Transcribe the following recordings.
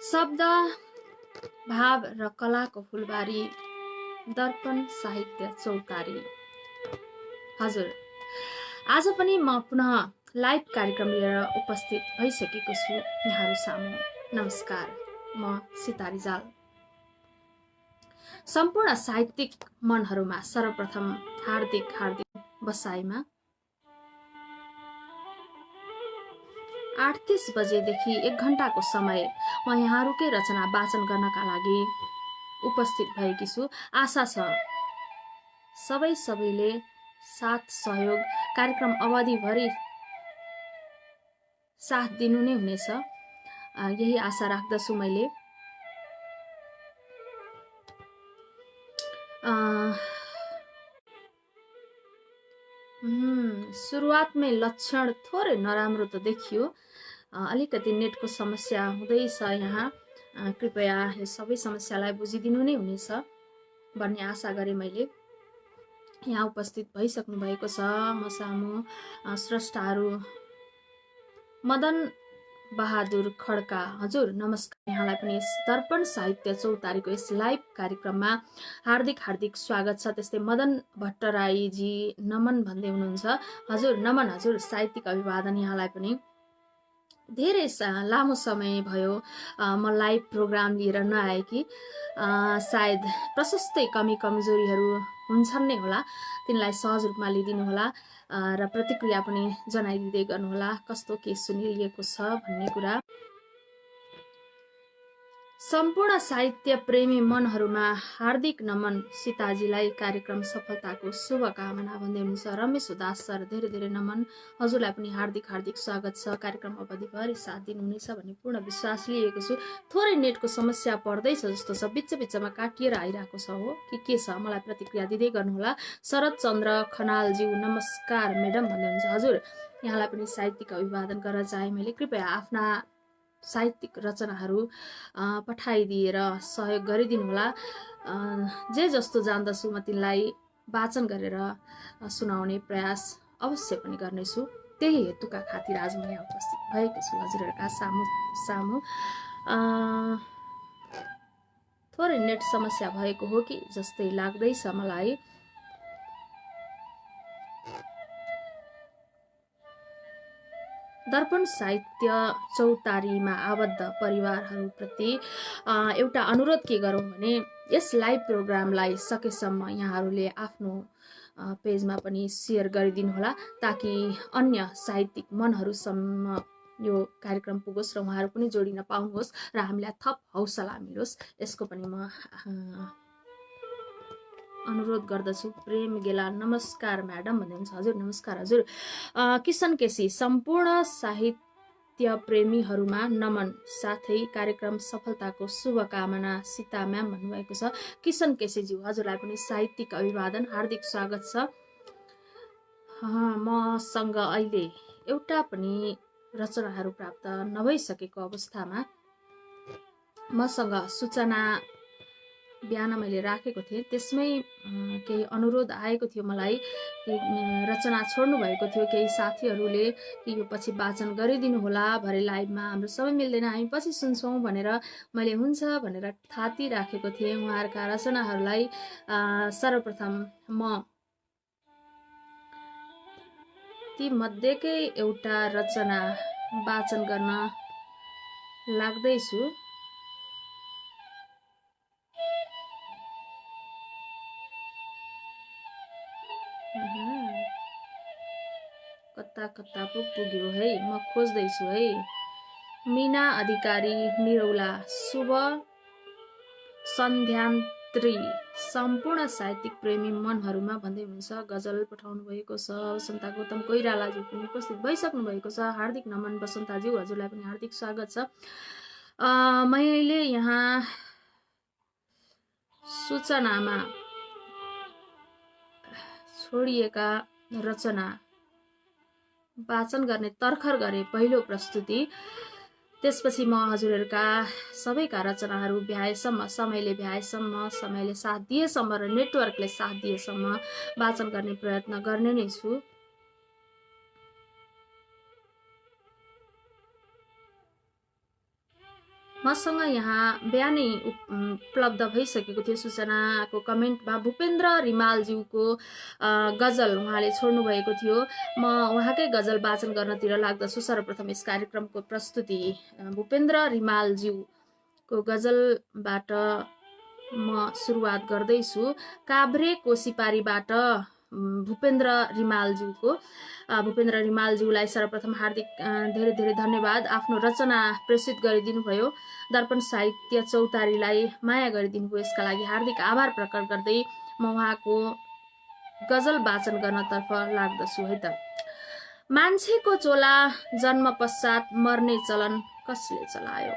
शब्द भाव र कलाको फुलबारी दर्पण साहित्य चौतारी। हजुर, आज पनि म पुनः लाइभ कार्यक्रम लिएर उपस्थित भइसकेको छु यहाँहरू सामु। नमस्कार, म सीता रिजाल। सम्पूर्ण साहित्यिक मनहरूमा सर्वप्रथम हार्दिक बसाइमा 8:30 बजेदेखि 1 घण्टाको समय म यहाँहरूकै रचना वाचन गर्नका लागि उपस्थित भएकी छु। आशा छ सबैले साथ सहयोग कार्यक्रम अवधिभरि साथ दिनु नै हुनेछ, यही आशा राख्दछु मैले। सुरुवातमै लक्षण थोरै नराम्रो त देखियो, अलिकति नेटको समस्या हुँदैछ यहाँ। कृपया यो सबै समस्यालाई बुझिदिनु नै हुनेछ भन्ने आशा गरे मैले। यहाँ उपस्थित भइसक्नु भएको छ म सामु स्रष्टाहरू मदन बहादुर खड्का। हजुर नमस्कार, यहाँलाई पनि यस दर्पण साहित्य चौतारीको यस लाइभ कार्यक्रममा हार्दिक स्वागत छ। त्यस्तै मदन भट्टराईजी नमन भन्दै हुनुहुन्छ। हजुर नमन, हजुर साहित्यिक अभिवादन यहाँलाई पनि। धेरै लामो समय भयो म लाइभ प्रोग्राम लिएर नआएकी। सायद प्रशस्तै कमी कमजोरीहरू हुन्छन् नै होला, तिनलाई सहज रूपमा लिदिनु होला र प्रतिक्रिया पनि जनाइदिँदै गर्नुहोला कस्तो के सुनिएको छ भन्ने कुरा। सम्पूर्ण साहित्य प्रेमी मनहरूमा हार्दिक नमन। सीताजीलाई कार्यक्रम सफलताको शुभकामना भन्दै हुनुहुन्छ रमेश उदास सर। धेरै नमन, हजुरलाई पनि हार्दिक स्वागत छ। कार्यक्रम अवधिभरि साथ दिनुहुनेछ भन्ने पूर्ण विश्वास लिएको छु। थोरै नेटको समस्या पर्दैछ जस्तो छ, बिचमा काटिएर आइरहेको छ हो कि के छ, मलाई प्रतिक्रिया दिँदै गर्नुहोला। शरद चन्द्र खनालज्यू नमस्कार मेडम भन्दै हुनुहुन्छ। हजुर यहाँलाई पनि साहित्यिक अभिवादन गर्न चाहे मैले। कृपया आफ्ना साहित्यिक रचनाहरू पठाइदिएर सहयोग गरिदिनु होला। जे जस्तो जान्दछु म तिनलाई वाचन गरेर सुनाउने प्रयास अवश्य पनि गर्नेछु। त्यही हेतुका खातिर आज म यहाँ उपस्थित भएको छु हजुरहरूका सामु। थोरै नेट समस्या भएको हो कि जस्तै लाग्दैछ मलाई। दर्पण साहित्य चौतारीमा आबद्ध परिवारहरूप्रति एउटा अनुरोध के गरौँ भने, यस लाइभ प्रोग्रामलाई सकेसम्म यहाँहरूले आफ्नो पेजमा पनि सेयर गरिदिनु होला, ताकि अन्य साहित्यिक मनहरूसम्म यो कार्यक्रम पुगोस् र उहाँहरू पनि जोडिन पाउनुहोस् र हामीलाई थप हौसला मिलोस्। यसको पनि म अनुरोध गर्दछु। प्रेम गेला नमस्कार म्याडम भन्दै हुन्छ। हजुर नमस्कार। हजुर किशन केसी सम्पूर्ण साहित्य प्रेमीहरूमा नमन, साथै कार्यक्रम सफलताको शुभकामना सीता म्याम भन्नुभएको छ। किशन केसीज्यू हजुरलाई पनि साहित्यिक अभिवादन, हार्दिक स्वागत छ। मसँग अहिले एउटा पनि रचनाहरू प्राप्त नभइसकेको अवस्थामा मसँग सूचना बिहान मैले राखेको थिएँ, त्यसमै केही अनुरोध आएको थियो मलाई। रचना छोड्नु भएको थियो केही साथीहरूले कि यो पछि वाचन गरिदिनु होला, भरे लाइभमा हाम्रो समय मिल्दैन, हामी पछि सुन्छौँ भनेर मैले हुन्छ भनेर थाती राखेको थिएँ। उहाँहरूका रचनाहरूलाई सर्वप्रथम म ती मध्येकै एउटा रचना वाचन गर्न लाग्दैछु। कता पो पुग्यो है, म खोज्दैछु है। मीना अधिकारी निरौला शुभ सन्ध्यान्त्री सम्पूर्ण साहित्यिक प्रेमी मनहरूमा भन्दै हुनुहुन्छ। गजल पठाउनु भएको छ। वसन्ता गौतम कोइरालाज्यू पनि उपस्थित भइसक्नु भएको छ। हार्दिक नमन वसन्ताज्यू, हजुरलाई पनि हार्दिक स्वागत छ। मैले यहाँ सूचनामा छोडिएका रचना वाचन गर्ने तर्खर गरे पहिलो प्रस्तुति। त्यसपछि म हजुरहरूका सबैका रचनाहरू भ्याएसम्म, समयले साथ दिएसम्म र नेटवर्कले साथ दिएसम्म वाचन गर्ने प्रयत्न गर्ने नै छु। मसँग यहाँ बिहानै उपलब्ध भइसकेको थियो सूचनाको कमेन्टमा भूपेन्द्र रिमालज्यूको गजल उहाँले छोड्नु भएको थियो। म उहाँकै गजल वाचन गर्नतिर लाग्दछु। सर्वप्रथम यस कार्यक्रमको प्रस्तुति भूपेन्द्र रिमालज्यूको गजलबाट म सुरुवात गर्दैछु। काभ्रेको सिपारीबाट भूपेन्द्र रिमालज्यूलाई सर्वप्रथम हार्दिक धेरै धेरै धन्यवाद। आफ्नो रचना प्रेषित गरिदिनु भयो। दर्पण साहित्य चौतारीलाई माया गरिदिनु भयो, यसका लागि हार्दिक आभार प्रकट गर्दै म उहाँको गजल वाचन गर्नतर्फ लाग्दछु है त। मान्छेको चोला जन्म पश्चात मर्ने चलन कसले चलायो?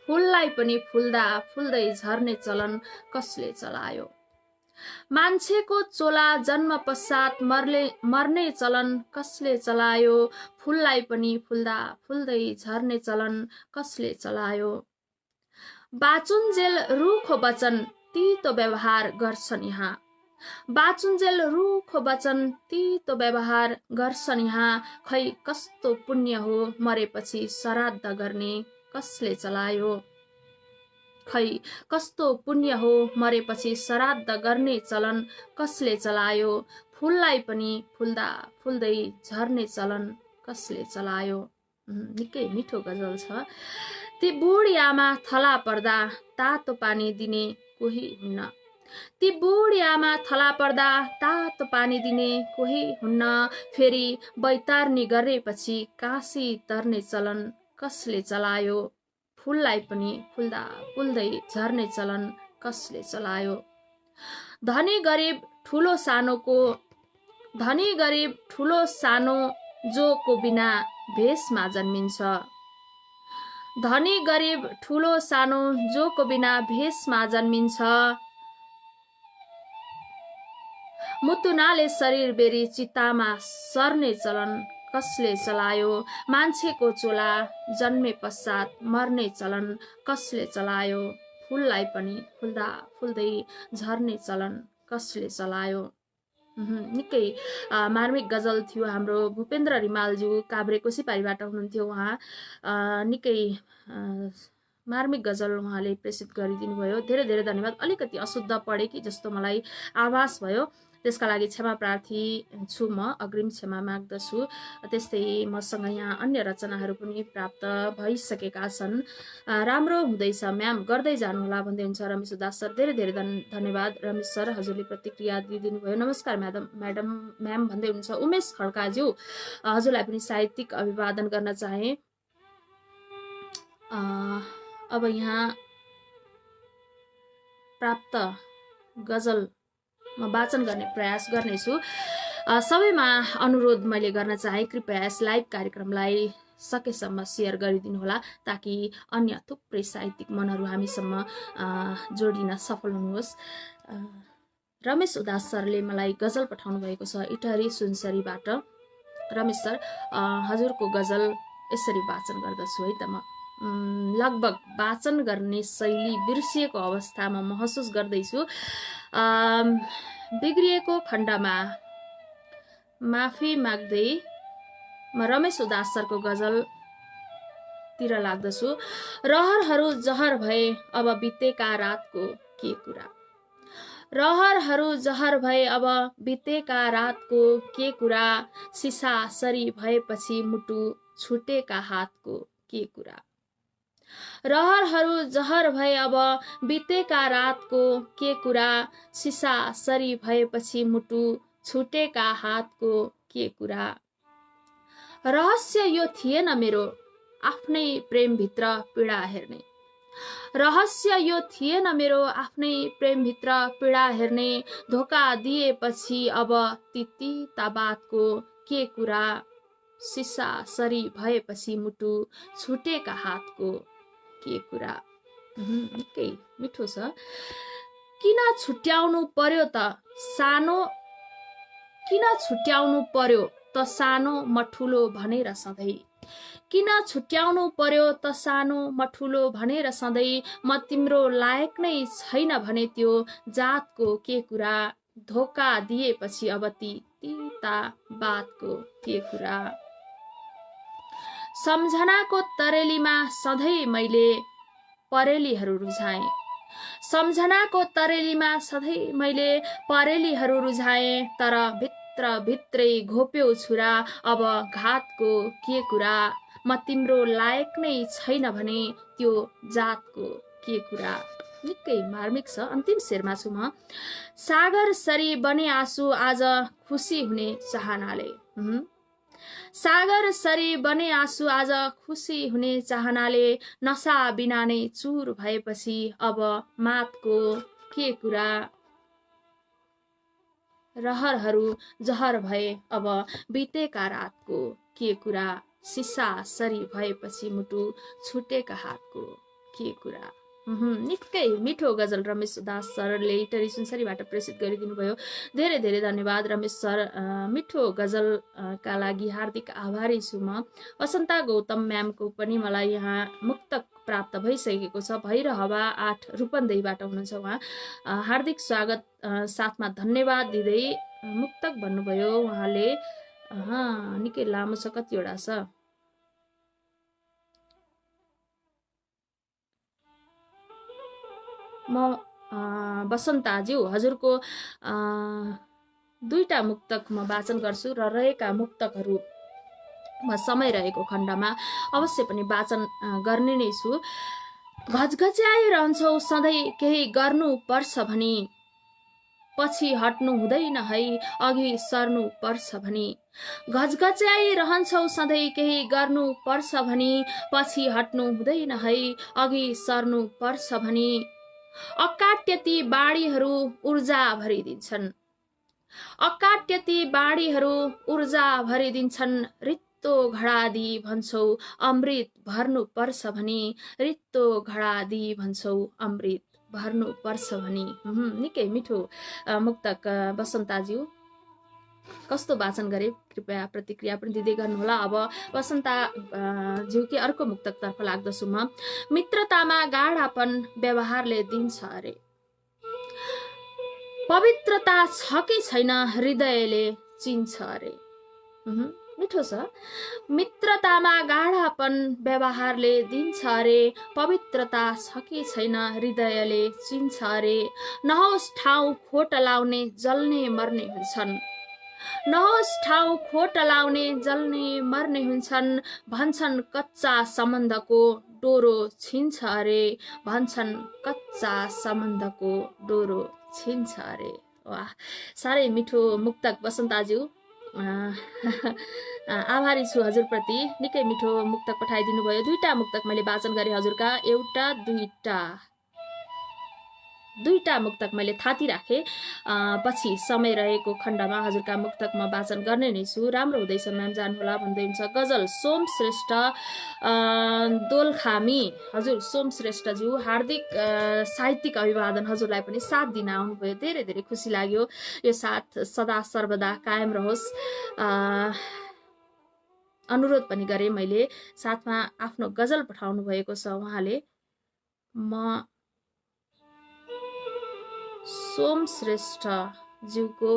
फूललाई पनि फुल्दा फुल्दै झर्ने चलन कसले चलायो? मान्छेको चोला जन्म पश्चात मर्ने चलन कसले चलायो? फूललाई पनि फुल्दा फुल्दै झर्ने चलन कसले चलायो? बाचुन्जेल रुखो वचन तीतो व्यवहार गर्छन् यहाँ। बाचुन्जेल रुखो वचन तीतो व्यवहार गर्छन् यहाँ। खै कस्तो पुण्य हो मरेपछि श्राद्ध गर्ने कसले चलायो? खै कस्तो पुण्य हो मरेपछि श्राद्ध गर्ने चलन कसले चलायो? फूललाई पनि फुल्दा फुल्दै झर्ने चलन कसले चलायो? निकै मिठो गजल छ। ती बुढी आमा थला पर्दा तातो पानी दिने कोही हुन्न। ती बुढी आमा थला पर्दा तातो पानी दिने कोही हुन्न। फेरि बैतार्नी गरेपछि काशी तर्ने चलन कसले चलायो? फूललाई पनि फुल्दा फुल्दै झर्ने चलन कसले चलायो? धनी गरिब ठुलो सानो जोको बिना भेषमा जन्मिन्छ। धनी गरिब ठुलो सानो जोको बिना भेषमा जन्मिन्छ। मुतुनाले शरीर बेरी चितामा सर्ने चलन कसले चलायो? मान्छेको चोला जन्मे पश्चात मर्ने चलन कसले चलायो? फूललाई पनि फुल्दा फुल्दै झर्ने चलन कसले चलायो? निकै मार्मिक गजल थियो। हाम्रो भूपेन्द्र रिमालज्यू काभ्रेको सिपारीबाट हुनुहुन्थ्यो। उहाँ निकै मार्मिक गजल उहाँले प्रेषित गरिदिनु भयो। धेरै धेरै धन्यवाद। अलिकति अशुद्ध पढे कि जस्तो मलाई आभास भयो, त्यसका लागि क्षमा प्रार्थी छु। म अग्रिम क्षमा माग्दछु। त्यस्तै मसँग यहाँ अन्य रचनाहरू पनि प्राप्त भइसकेका छन्। राम्रो हुँदैछ म्याम, गर्दै जानुहोला भन्दै हुन्छ रमेश उदास सर। धेरै धेरै धन्यवाद रमेश सर, हजुरले प्रतिक्रिया दिइदिनु भयो। नमस्कार म्याम भन्दै हुनुहुन्छ उमेश खड्काज्यू, हजुरलाई पनि साहित्यिक अभिवादन गर्न चाहे। अब यहाँ प्राप्त गजल म वाचन गर्ने प्रयास गर्नेछु। सबैमा अनुरोध मैले गर्न चाहे, कृपया यस लाइभ कार्यक्रमलाई सकेसम्म सेयर गरिदिनु होला, ताकि अन्य थुप्रै साहित्यिक मनहरू हामीसम्म जोडिन सफल हुनुहोस्। रमेश उदास सरले मलाई गजल पठाउनु भएको छ इटहरी सुनसरीबाट। रमेश सर, हजुरको गजल यसरी वाचन गर्दछु है त। म लगभग वाचन गर्ने शैली बिर्सिएको अवस्थामा महसुस गर्दैछु। बिग्रिएको खण्डमा माफी माग्दै म रमेश उदास सरको गजलतिर लाग्दछु। रहरहरू जहर भए अब बितेका रातको के कुरा। रहरहरू जहर भए अब बितेका रातको के कुरा। सिसा सरी भएपछि मुटु छुटेका हातको के कुरा। रहरहरू जहर भए अब बितेका रातको के कुरा। सिसा सरी भएपछि मुटु छुटेका हातको के कुरा। रहस्य यो थिएन मेरो आफ्नै प्रेमभित्र पीडा हेर्ने। रहस्य यो थिएन मेरो आफ्नै प्रेमभित्र पीडा हेर्ने। धोका दिएपछि अब तिता बातको के कुरा। सिसा सरी भएपछि मुटु छुटेका हातको के कुरा। निकै मिठो छ। किन छुट्याउनु पर्यो त सानो, किन छुट्याउनु पर्यो त सानो म ठुलो भनेर सधैँ। किन छुट्याउनु पर्यो त सानो म ठुलो भनेर सधैँ। म तिम्रो लायक नै छैन भने त्यो जातको के कुरा। धोका दिएपछि अब तिता बातको के कुरा। सम्झनाको तरेलीमा सधैँ मैले परेलीहरू रुझाएँ। सम्झनाको तरेलीमा सधैँ मैले परेलीहरू रुझाएँ, तर भित्र भित्रै घोप्यो छुरा अब घातको के कुरा। म तिम्रो लायक नै छैन भने त्यो जातको के कुरा। निकै मार्मिक छ। अन्तिम शेरमा छु म। सागर सरी बने आँसु आज खुसी हुने चाहनाले। सागर सरी बने आँसु आज खुसी हुने चाहनाले, नशा बिना नै चुर भएपछि अब मातको के कुरा। रहरहरू जहर भए अब बितेका रातको के कुरा। सिसा सरी भएपछि मुटु छुटेका हातको के कुरा। निकै मिठो गजल रमेश दास सरले इटरी सुनसरीबाट प्रेषित गरिदिनु भयो। धेरै धेरै धन्यवाद रमेश सर। मिठो गजलका लागि हार्दिक आभारी छु म। वसन्ता गौतम म्यामको पनि मलाई यहाँ मुक्तक प्राप्त भइसकेको छ। भैर हवा 8 रूपन्देहीबाट हुनुहुन्छ उहाँ। हार्दिक स्वागत साथमा धन्यवाद दिँदै मुक्तक भन्नुभयो उहाँले। निकै लामो छ, कतिवटा छ। म वसन्ताज्यू हजुरको 2टा मुक्तक म वाचन गर्छु र रहेका मुक्तकहरू म समय रहेको खण्डमा अवश्य पनि वाचन गर्ने नै छु। घचघच्याइरहन्छौ सधैँ केही गर्नु पर्छ भनी, पछि हट्नु हुँदैन है अघि सर्नु पर्छ भनी। घचघच्याइरहन्छौ सधैँ केही गर्नु पर्छ भनी, पछि हट्नु हुँदैन है अघि सर्नु पर्छ भनी। अकाट्य ती बाणीहरू ऊर्जा भरिदिन्छन्। अकाट्य ती बाणीहरू ऊर्जा भरिदिन्छन्। रित्तो घडा दि भन्छौ अमृत भर्नु पर्छ भनी, रित्तो घडा दि भन्छौ अमृत भर्नु पर्छ भनी। निकै मिठो मुक्तक वसन्ताज्यू। कस्तो वाचन गरे कृपया प्रतिक्रिया पनि दिँदै गर्नुहोला। अब वसन्ता ज्यूकी अर्को मुक्तकतर्फ लाग्दछु म। मित्रतामा गाढापन व्यवहारले दिन्छ अरे। पवित्रता छ कि छैन हृदयले चिन्छ अरे। मिठो छ। मित्रतामा गाढापन व्यवहारले दिन्छ अरे, पवित्रता छ कि छैन हृदयले चिन्छ अरे। नहोस् ठाउँ खोट लाउने जल्ने मर्ने हुन्छन्। नहोस् ठाउँ खोट लाउने जल्ने मर्ने हुन्छन्। भन्छन् कच्चा सम्बन्धको डोरो छिन्छ अरे, भन्छन् कच्चा सम्बन्धको डोरो छिन्छ अरे। वाह, साह्रै मिठो मुक्तक वसन्ताज्यू। आभारी छु हजुरप्रति। निकै मिठो मुक्तक पठाइदिनु भयो। 2टा मुक्तक मैले वाचन गरेँ हजुरका। दुईटा मुक्तक मैले थाती राखेँ। पछि समय रहेको खण्डमा हजुरका मुक्तक म वाचन गर्ने नै छु। राम्रो हुँदैछ म्याम, जानुहोला भन्दै हुन्छ। गजल सोम श्रेष्ठ दोलखामी। हजुर सोम श्रेष्ठज्यू हार्दिक साहित्यिक अभिवादन। हजुरलाई पनि साथ दिन आउनुभयो, धेरै धेरै खुसी लाग्यो। यो साथ सदा सर्वदा कायम रहोस्। अनुरोध पनि गरेँ मैले। साथमा आफ्नो गजल पठाउनु भएको छ उहाँले। म सोम श्रेष्ठ ज्यूको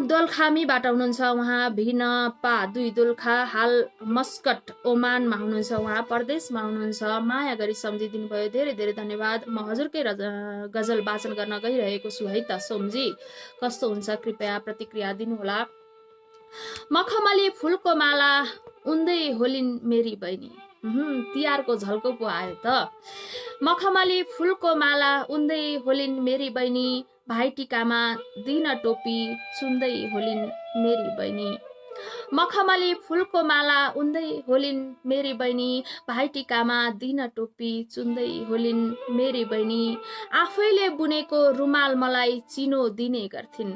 दोलखामीबाट हुनुहुन्छ उहाँ। भिनपा 2 दोलखा, हाल मस्कट ओमानमा हुनुहुन्छ उहाँ, परदेशमा हुनुहुन्छ। माया गरी सम्झिदिनु भयो, धेरै धेरै धन्यवाद। म हजुरकै गजल वाचन गर्न गइरहेको छु है त सोमजी। कस्तो हुन्छ कृपया प्रतिक्रिया दिनुहोला। मखमली फुलको माला उन्दै होलिन् मेरी बहिनी। तिहारको झल्को पो आयो त। मखमली फुलको माला उन्दै होलिन् मेरी बहिनी, भाइटिकामा दिन टोपी चुन्दै होलिन् मेरी बहिनी। मखमली फुलको माला उन्दै होलिन् मेरी बहिनी, भाइटिकामा दिन टोपी चुन्दै होलिन् मेरी बहिनी। आफैले बुनेको रुमाल मलाई चिनो दिने गर्थिन्।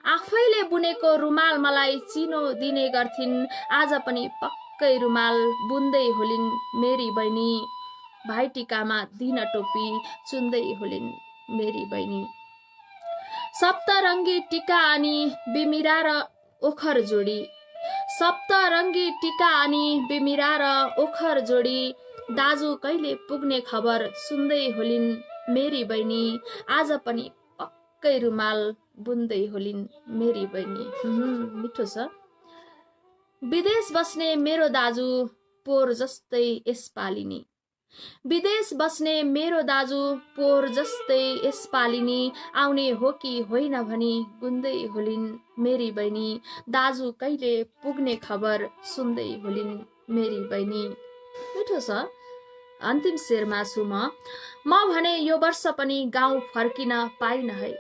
आफैले बुनेको रुमाल मलाई चिनो दिने गर्थिन्। आज पनि पक्कै रुमाल बुन्दै होलिन् मेरी बहिनी, भाइटिकामा दिन टोपी चुन्दै होलिन् मेरी बहिनी। सप्तरङ्गी टिका अनि बिमिरा र ओखर जोडी। सप्तरङ्गी टिका अनि बिमिरा र ओखर जोडी। दाजु कहिले पुग्ने खबर सुन्दै होलिन् मेरी बहिनी, आज पनि पक्कै रुमाल बुन्दै होलिन् मेरी बहिनी। मिठो छ। विदेश बस्ने मेरो दाजु पोहोर जस्तै यसपालि नि। विदेश बस्ने मेरो दाजु पोहोर जस्तै यसपालि नि। आउने हो कि होइन भनी गुन्दै होलिन् मेरी बहिनी। दाजु कहिले पुग्ने खबर सुन्दै होलिन् मेरी बहिनी। मिठो छ। अन्तिम शेरमा छु म भने यो वर्ष पनि गाउँ फर्किन पाइन है।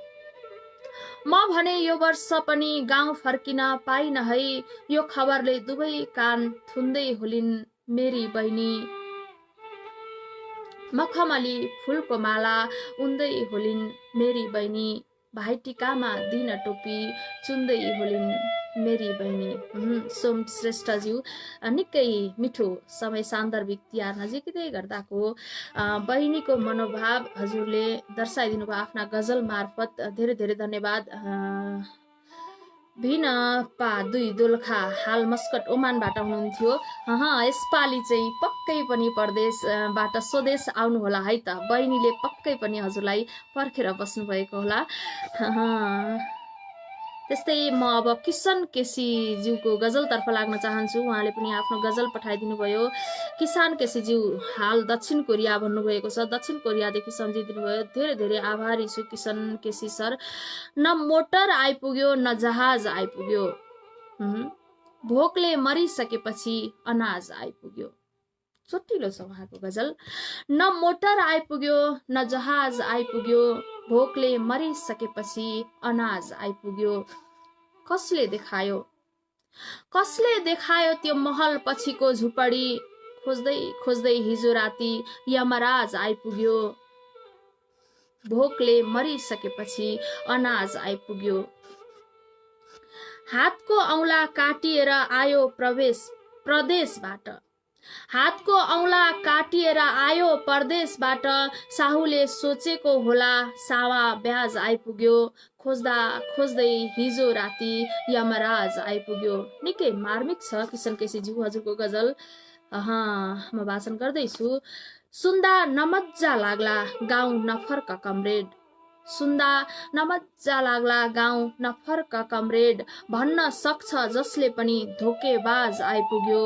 म भने यो वर्ष पनि गाउँ फर्किन पाइन है। यो खबरले दुवै कान थुन्दै होलिन् मेरी बहिनी। मखमली फुलको माला उन्दै होलिन् मेरी बहिनी। भाइटिकामा दिन टोपी चुन्दै होलिन् मेरी बहिनी। सोम श्रेष्ठज्यू निकै मिठो समय सान्दर्भिक तिहार नजिकै गर्दाको बहिनीको मनोभाव हजुरले दर्शाइदिनु भयो आफ्ना गजल मार्फत। धेरै धेरै धन्यवाद। भिन पा दुई दोलखा हाल मस्कट ओमानबाट हुनुहुन्थ्यो। यसपालि चाहिँ पक्कै पनि परदेशबाट स्वदेश आउनु होला है त। बहिनीले पक्कै पनि हजुरलाई पर्खेर बस्नु भएको होला। त्यस्तै म अब किशन केसीज्यूको गजलतर्फ लाग्न चाहन्छु। उहाँले पनि आफ्नो गजल पठाइदिनु भयो। किसान केसीज्यू हाल दक्षिण कोरिया भन्नुभएको छ। दक्षिण कोरियादेखि सम्झिदिनु भयो। धेरै धेरै आभारी छु किशन केसी सर। न मोटर आइपुग्यो न जहाज आइपुग्यो। भोकले मरिसकेपछि अनाज आइपुग्यो। चोटिलो छ उहाँको गजल। न मोटर आइपुग्यो न जहाज आइपुग्यो। भोकले मरिसकेपछि अनाज आइपुग्यो। कसले देखायो त्यो महल पछिको झुपडी। खोज्दै खोज्दै हिजो राति यमराज आइपुग्यो। भोकले मरिसकेपछि अनाज आइपुग्यो। हातको औँला काटिएर आयो प्रदेशबाट। हातको औँला काटिएर आयो परदेशबाट। साहुले सोचेको होला सावा ब्याज आइपुग्यो। खोज्दा खोज्दै हिजो राति यमराज आइपुग्यो। निकै मार्मिक छ किशन केसीज्यू हजुरको गजल। म वाचन गर्दैछु। सुन्दा नमज्जा लाग्ला गाउँ नफर्क कमरेड। सुन्दा नमज्जा लाग्ला गाउँ नफर्क कमरेड। भन्न सक्छ जसले पनि धोकेबाज आइपुग्यो।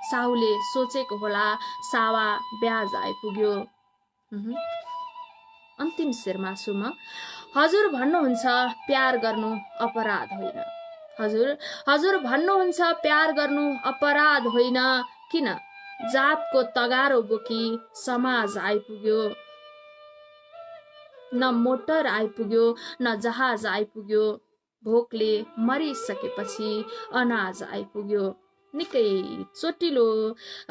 साहुले सोचेको होला सावा ब्याज आइपुग्यो। अन्तिम शेरमा छु म। हजुर भन्नुहुन्छ प्यार गर्नु अपराध होइन। हजुर भन्नुहुन्छ प्यार गर्नु अपराध होइन। किन जातको तगारो बोकी समाज आइपुग्यो। न मोटर आइपुग्यो न जहाज आइपुग्यो। भोकले मरिसकेपछि अनाज आइपुग्यो। निकै चोटिलो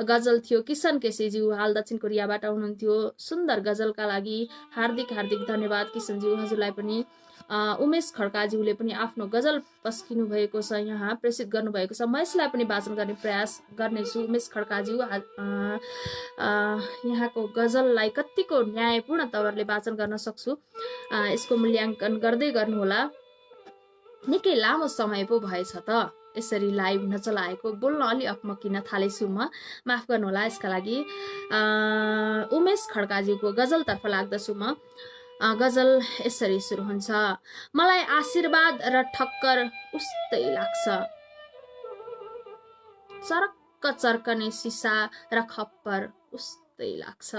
गजल थियो। किशन केसीज्यू हाल दक्षिण कोरियाबाट हुनुहुन्थ्यो। सुन्दर गजलका लागि हार्दिक हार्दिक धन्यवाद किशनज्यू हजुरलाई पनि। उमेश खड्काज्यूले पनि आफ्नो गजल पस्किनु भएको छ, यहाँ प्रेषित गर्नुभएको छ। म यसलाई पनि वाचन गर्ने प्रयास गर्नेछु। उमेश खड्काज्यू यहाँको गजललाई कतिको न्यायपूर्ण तवरले वाचन गर्न सक्छु यसको मूल्याङ्कन गर्दै गर्नुहोला। निकै लामो समय पो भएछ त यसरी लाइभ नचलाएको। बोल्न अलि अकमकिन थालेछु म, माफ गर्नुहोला यसका लागि। उमेश खड्काज्यूको गजलतर्फ लाग्दछु म। गजल यसरी सुरु हुन्छ। मलाई आशीर्वाद र ठक्कर उस्तै लाग्छ। चरक्क चर्कने सिसा र खप्पर उस्तै लाग्छ।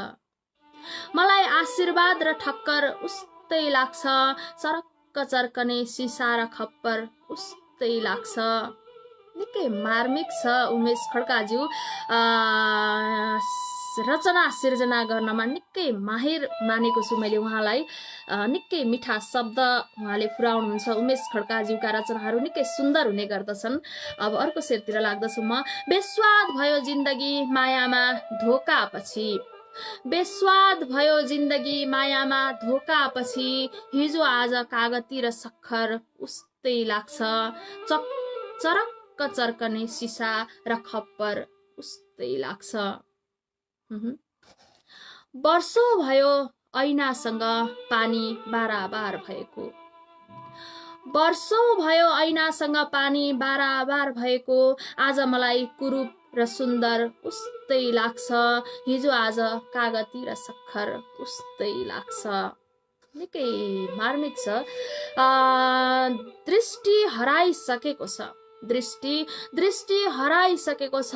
मलाई आशीर्वाद र ठक्कर उस्तै लाग्छ। चरक्क चर्कने सिसा र खप्पर उस्तै लाग्छ। निकै मार्मिक छ उमेश खड्काज्यू। रचना सिर्जना गर्नमा निकै माहिर मानेको छु मैले उहाँलाई। निकै मिठा शब्द उहाँले पुर्याउनुहुन्छ। उमेश खड्काज्यूका रचनाहरू निकै सुन्दर हुने गर्दछन्। अब अर्को शेरतिर लाग्दछु म। बेस्वाद भयो जिन्दगी मायामा धोकापछि। बेस्वाद भयो जिन्दगी मायामा धोकापछि। हिजो आज कागती र सक्खर उस्तै लाग्छ। चरक्क चर्कने सिसा र खप्पर उस्तै लाग्छ। वर्षौं भयो ऐनासँग पानी बाराबार भएको। वर्षौं भयो ऐनासँग पानी बाराबार भएको। आज मलाई कुरूप र सुन्दर उस्तै लाग्छ। हिजो आज कागती र सक्खर उस्तै लाग्छ। निकै मार्मिक छ। दृष्टि हराइसकेको छ। दृष्टि दृष्टि हराइसकेको छ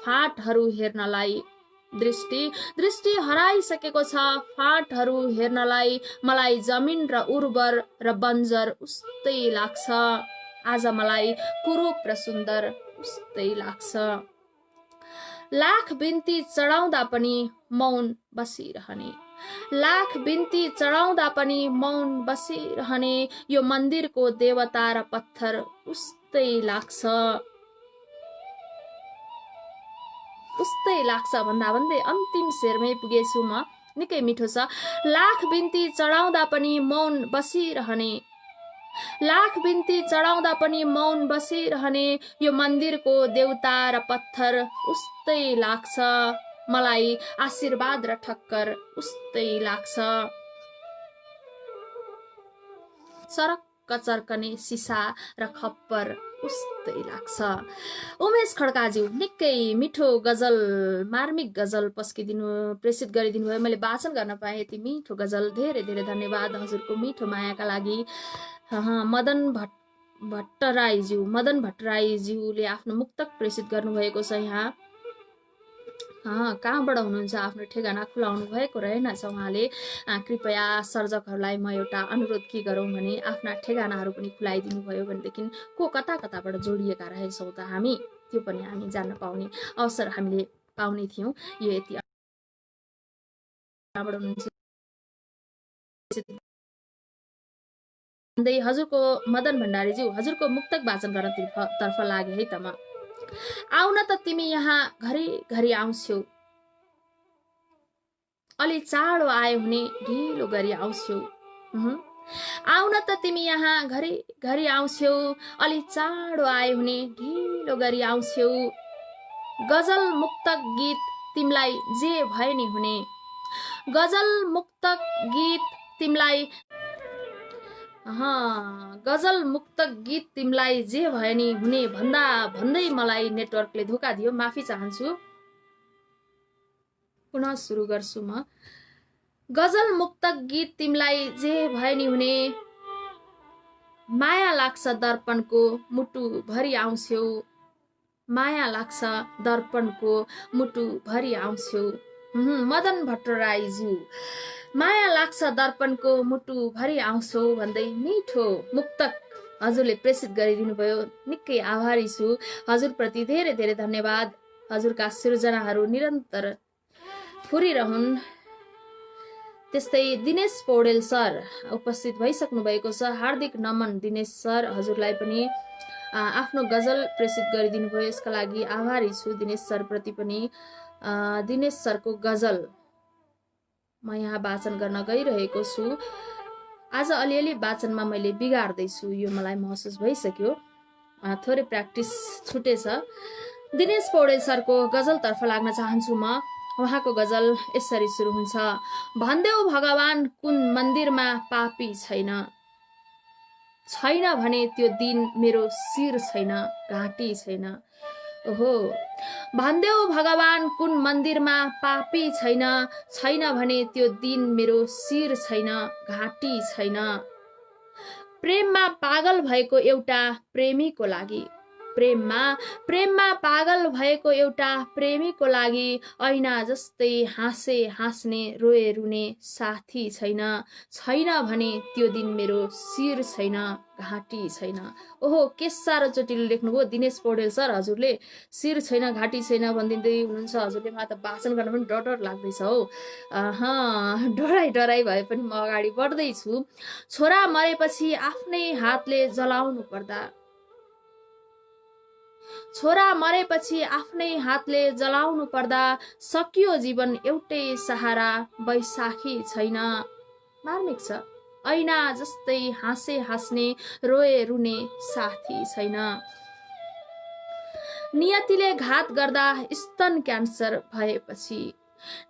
फाँटहरू हेर्नलाई, दृष्टि हराइसकेको छ फाँटहरू हेर्नलाई, मलाई जमिन र उर्वर र बन्जर उस्तै लाग्छ, आज मलाई कुरूप र सुन्दर उस्तै लाग्छ। लाख बिन्ती चढाउँदा पनि मौन बसिरहने, लाख बिन्ती चढाउँदा पनि मौन बसिरहने, यो मन्दिरको देवता र पत्थर उस्तै लाग्छ, उस्तै लाग्छ भन्दा भन्दै अन्तिम शेरमै पुगेछु म। निकै मिठो छ। लाख बिन्ती चढाउँदा पनि मौन बसिरहने, लाख बिन्ती चढाउँदा पनि मौन बसिरहने, यो मन्दिरको देउता र पत्थर उस्तै लाग्छ, मलाई आशीर्वाद र ठक्कर उस्तै लाग्छ। सरक्क चर्कने सिसा र खप्पर उस्तै लाग्छ। उमेश खड्काज्यू निकै मिठो गजल, मार्मिक गजल प्रेषित गरिदिनु भयो। मैले वाचन गर्न पाएँ यति मिठो गजल। धेरै धेरै धन्यवाद हजुरको मिठो मायाका लागि। मदन भट्टराईज्यूले आफ्नो मुक्तक प्रेषित गर्नुभएको छ। यहाँ कहाँबाट हुनुहुन्छ आफ्नो ठेगाना खुलाउनु भएको रहेनछ उहाँले। कृपया सर्जकहरूलाई म एउटा अनुरोध के गरौँ भने आफ्ना ठेगानाहरू पनि खुलाइदिनु भयो भनेदेखि को कता कताबाट जोडिएका रहेछौँ त हामी त्यो पनि हामी जान्न पाउने अवसर हामीले पाउने थियौँ। यो यति हजुरको मदन भण्डारीज्यू हजुरको मुक्तक वाचन गर्न तर्फ लागे है त म। आउन त तिमी यहाँ घरि आउँछौ, अलि चाँडो आयो भने ढिलो गरी आउँछौ। आउन त तिमी यहाँ घरि आउँछौ, अलि चाँडो आयो भने ढिलो गरी आउँछौ। गजल मुक्तक गीत तिमलाई जे भए नि हुने, गजल मुक्तक गीत तिमलाई गजल मुक्तक गीत तिमलाई जे भए नि हुने भन्दा भन्दै मलाई नेटवर्कले धोका दियो, माफी चाहन्छु। पुनः सुरु गर्छु म। गजल मुक्तक गीत तिमलाई जे भए नि हुने, माया लाग्छ दर्पणको मुटु भरि आउँछौ, माया लाग्छ दर्पणको मुटु भरि आउँछौ। मदन भट्टराईज्यू माया लाग्छ दर्पणको मुटु भरि आउँछौ भन्दै मिठो मुक्तक हजुरले प्रेषित गरिदिनु भयो। निकै आभारी छु हजुरप्रति। धेरै धेरै धन्यवाद। हजुरका सृजनाहरू निरन्तर फुरिरहन्। त्यस्तै दिनेश पौडेल सर उपस्थित भइसक्नु भएको छ। हार्दिक नमन दिनेश सर, हजुरलाई पनि आफ्नो गजल प्रेषित गरिदिनु भयो, यसका लागि आभारी छु दिनेश सर प्रति पनि। दिनेश सरको गजल म यहाँ वाचन गर्न गइरहेको छु। आज अलिअलि वाचनमा मैले बिगार्दैछु, यो मलाई महसुस भइसक्यो, थोरै प्र्याक्टिस छुटेछ। दिनेश पौडेल सरको गजलतर्फ लाग्न चाहन्छु म। उहाँको गजल यसरी सुरु हुन्छ। भन्देऊ भगवान कुन मन्दिरमा पापी छैन, छैन भने त्यो दिन मेरो शिर छैन, घाँटी छैन। ओहो, भन्देऊ भगवान कुन मन्दिरमा पापी छैन, छैन भने त्यो दिन मेरो शिर छैन, घाँटी छैन। प्रेममा पागल भएको एउटा प्रेमीको लागि, प्रेममा पागल भएको एउटा प्रेमीको लागि, ऐना जस्तै हाँस्ने रोए रुने साथी छैन, छैन भने त्यो दिन मेरो शिर छैन, घाँटी छैन। ओहो, के साह्रो चोटिलो लेख्नुभयो दिनेश पौडेल सर। हजुरले शिर छैन घाँटी छैन भनिदिँदै हुनुहुन्छ। हजुरले मलाई त वाचन गर्न पनि डर लाग्दैछ हौ। डराई भए पनि म अगाडि बढ्दैछु। छोरा मरेपछि आफ्नै हातले जलाउनु पर्दा, छोरा मरेपछि आफ्नै हातले जलाउनु पर्दा, सकियो जीवन एउटै सहारा बैशाखी छैन। मार्मिक छ। ऐना जस्तै हाँस्ने रोए रुने साथी छैन। नियतिले घात गर्दा स्तन क्यान्सर भएपछि,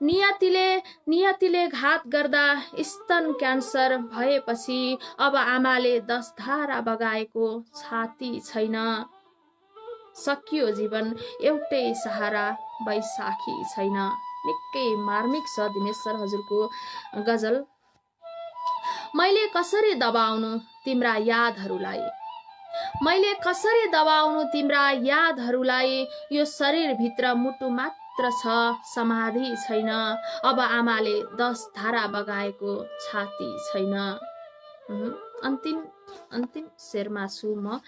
नियतिले घात गर्दा स्तन क्यान्सर भएपछि, अब आमाले 10 धारा बगाएको छाती छैन। सकियो जीवन एउटै सहारा बैशाखी छैन। निकै मार्मिक छ दिनेश सर हजुरको गजल। मैले कसरी दबाउनु तिम्रा यादहरूलाई, मैले कसरी दबाउनु तिम्रा यादहरूलाई, यो शरीरभित्र मुटु मात्र छ, समाधि छैन। अब आमाले 10 धारा बगाएको छाती छैन। अन्तिम शेरमा छु म,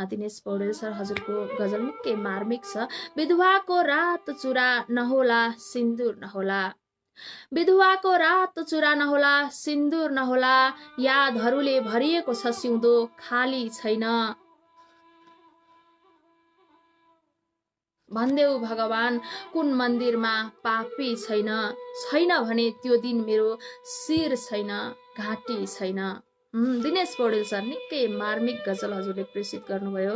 दिनेश पौडेल सर। हजुरको गजल निकै मार्मिक छ। विधवाको रात चुरा नहोला, सिन्दुर नहोला, विधवाको रात चुरा नहोला, सिन्दुर नहोला, यादहरूले भरिएको छ सिउँदो, खाली छैन। भन्देऊ भगवान कुन मन्दिरमा पापी छैन, छैन भने त्यो दिन मेरो शिर छैन, घाँटी छैन। दिनेश पौडेल सर, निकै मार्मिक गजल हजुरले प्रेषित गर्नुभयो।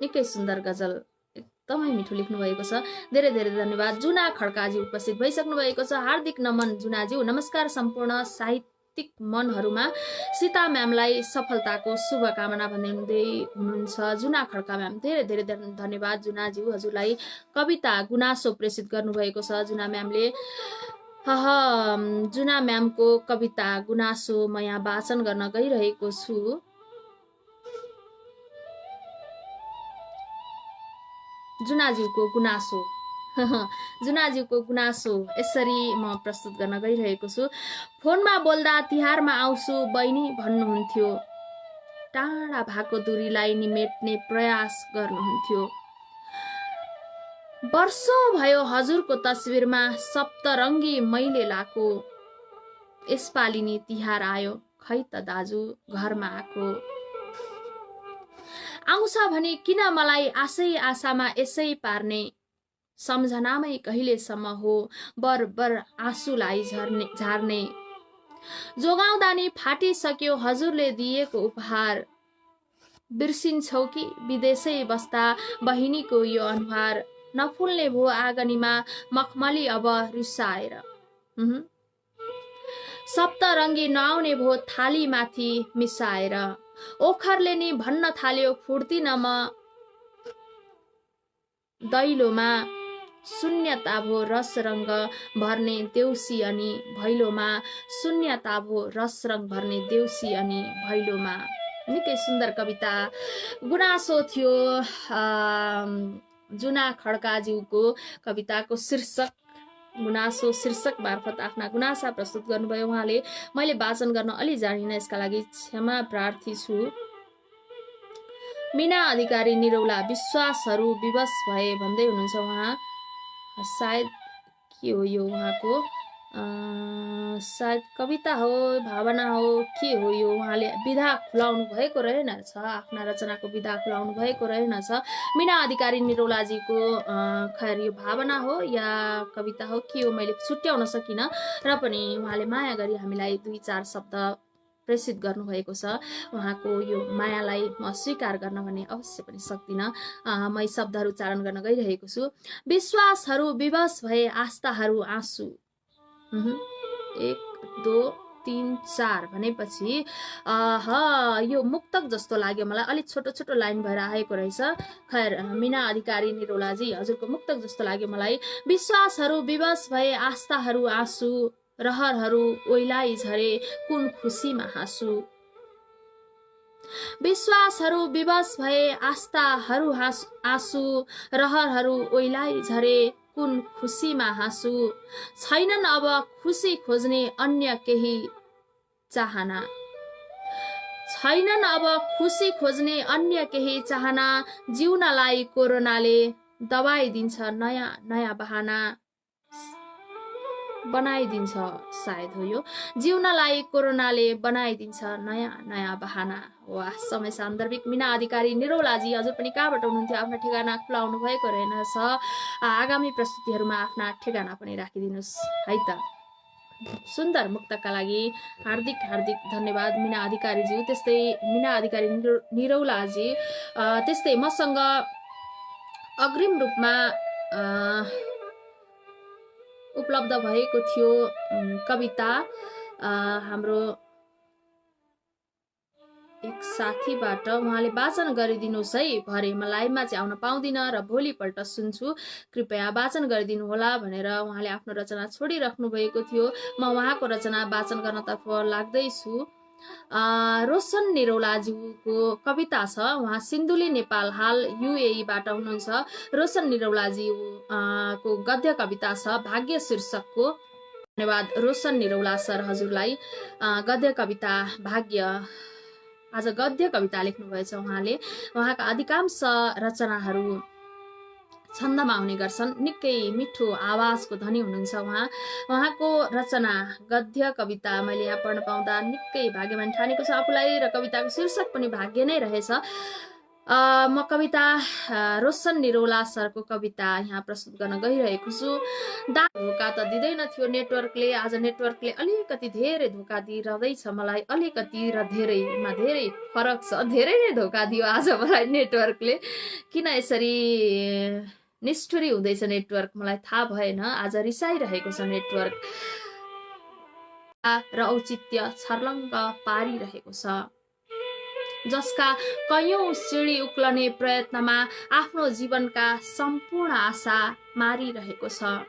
निकै सुन्दर गजल, एकदमै मिठो लेख्नु भएको छ। धेरै धेरै धन्यवाद। जुना खड्काजी उपस्थित भइसक्नु भएको छ। हार्दिक नमन जुनाज्यू। नमस्कार सम्पूर्ण साहित्यिक मनहरूमा। सीता म्यामलाई सफलताको शुभकामना भन्दै हुनुहुन्छ जुना खड्का म्याम। धेरै धेरै धन्यवाद जुनाज्यू। हजुरलाई कविता गुनासो प्रेषित गर्नुभएको छ जुना म्यामले। जुना म्यामको कविता गुनासो म यहाँ वाचन गर्न गइरहेको छु। जुनाज्यूको गुनासो जुनाज्यूको गुनासो यसरी म प्रस्तुत गर्न गइरहेको छु। फोनमा बोल्दा तिहारमा आउँछु बहिनी भन्नुहुन्थ्यो, टाढा भएको दूरीलाई निमेट्ने प्रयास गर्नुहुन्थ्यो। वर्षौं भयो हजुरको तस्बिरमा सप्तरङ्गी मैले लाको, यसपालि नि तिहार आयो खै त दाजु घरमा आएको। आउँछ भने किन मलाई आशै आशामा यसै पार्ने, सम्झनामै कहिलेसम्म हो बर आँसुलाई झार्ने। जोगाउँदा नि फाटिसक्यो हजुरले दिएको उपहार, बिर्सिन्छौ कि विदेशै बस्दा बहिनीको यो अनुहार। नफुल्ने भो आँगनीमा मखमली अब रिसाएर, सप्तरङ्गी नआउने भो थाली माथि मिसाएर। ओखरले नि भन्न थाल्यो फुर्दिन म दैलोमा, शून्यता भो रस रङ्ग भर्ने देउसी अनि भैलोमा, शून्यता भो रस रङ्ग भर्ने देउसी अनि भैलोमा। निकै सुन्दर कविता गुनासो थियो। जुना खड्काज्यूको कविताको शीर्षक गुनासो शीर्षक मार्फत आफ्ना गुनासा प्रस्तुत गर्नुभयो उहाँले। मैले वाचन गर्न अलि जानिन, यसका लागि क्षमा प्रार्थी छु। मीना अधिकारी निरौला, विश्वासहरू विवश भए भन्दै हुनुहुन्छ उहाँ। सायद के हो यो उहाँको, सायद कविता हो, भावना हो, के हो यो। उहाँले विधा खुलाउनु भएको रहेनछ, आफ्ना रचनाको विधा खुलाउनु भएको रहेनछ। मीना अधिकारी निरौलाजीको खैर यो भावना हो या कविता हो के हो मैले छुट्याउन सकिन, र पनि उहाँले माया गरी हामीलाई 2-4 शब्द प्रेषित गर्नुभएको छ। उहाँको यो मायालाई म स्वीकार गर्न भने अवश्य पनि सक्दिन। म यी शब्दहरू उच्चारण गर्न गइरहेको छु। विश्वासहरू विवश भए आस्थाहरू आँसु। 1 2 3 4 भनेपछि यो मुक्तक जस्तो लाग्यो मलाई। अलिक छोटो छोटो लाइन भएर आएको रहेछ। खैर मीना अधिकारी निरौलाजी, हजुरको मुक्तक जस्तो लाग्यो मलाई। विश्वासहरू विवश भए आस्थाहरू आँसु, रहरहरू ओइलाई झरे कुन खुसीमा हाँसु। विश्वासहरू विवश भए आस्थाहरू आँसु, रहरहरू ओइलाई झरे कुन खुसीमा हाँसु। छैनन् अब खुसी खोज्ने अन्य केही चाहना, छैनन् अब खुसी खोज्ने अन्य केही चाहना। जिउनलाई कोरोनाले दबाइदिन्छ नयाँ नयाँ बहाना, बनाइदिन्छ सायद हो यो। जिउनलाई कोरोनाले बनाइदिन्छ नयाँ नयाँ बहाना। वाह, समय सान्दर्भिक। मीना अधिकारी निरौलाजी, हजुर पनि कहाँबाट हुनुहुन्थ्यो, आफ्ना ठेगाना खुलाउनु भएको रहेनछ। आगामी प्रस्तुतिहरूमा आफ्ना ठेगाना पनि राखिदिनुहोस् है त। सुन्दर मुक्तका लागि हार्दिक हार्दिक धन्यवाद मीना अधिकारीज्यू। त्यस्तै मीना अधिकारी निरौलाजी, त्यस्तै मसँग अग्रिम रूपमा उपलब्ध भएको थियो कविता हाम्रो एक साथीबाट। उहाँले वाचन गरिदिनुहोस् है, भरे म लाइभमा चाहिँ आउन पाउँदिनँ र भोलिपल्ट सुन्छु, कृपया वाचन गरिदिनु होला भनेर उहाँले आफ्नो रचना छोडिराख्नु भएको थियो। म उहाँको रचना वाचन गर्नतर्फ लाग्दैछु। रोशन निरौलाज्यूको कविता छ। उहाँ सिन्धुली नेपाल, हाल युएईबाट हुनुहुन्छ। रोशन निरौलाज्यू को गद्य कविता छ भाग्य शीर्षकको। धन्यवाद रोशन निरौला सर हजुरलाई। गद्य कविता भाग्य, आज गद्य कविता लेख्नुभएछ उहाँले। उहाँका अधिकांश रचनाहरू छन्दमा हुने गर्छन्। निकै मिठो आवाजको धनी हुनुहुन्छ उहाँको रचना गद्य कविता मैले यहाँ पढ्न पाउँदा निकै भाग्यमान ठानेको छु आफूलाई, र कविताको शीर्षक पनि भाग्य नै रहेछ। म कविता रोशन निरौला सरको कविता यहाँ प्रस्तुत गर्न गइरहेको छु। धोका त दिँदैन थियो नेटवर्कले, आज नेटवर्कले अलिकति धेरै धोका दिइरहँदैछ मलाई, अलिकति र धेरैमा धेरै फरक छ। धेरै नै धोका दियो आज मलाई नेटवर्कले। किन यसरी निष्ठुरी हुँदैछ नेटवर्क मलाई थाहा भएन। आज रिसाइरहेको छ नेटवर्क र औचित्य छर्लङ्ग पारिरहेको छ। जसका कयौं सिडी उक्लने प्रयत्नमा आफ्नो जीवनका सम्पूर्ण आशा मारिरहेको छ।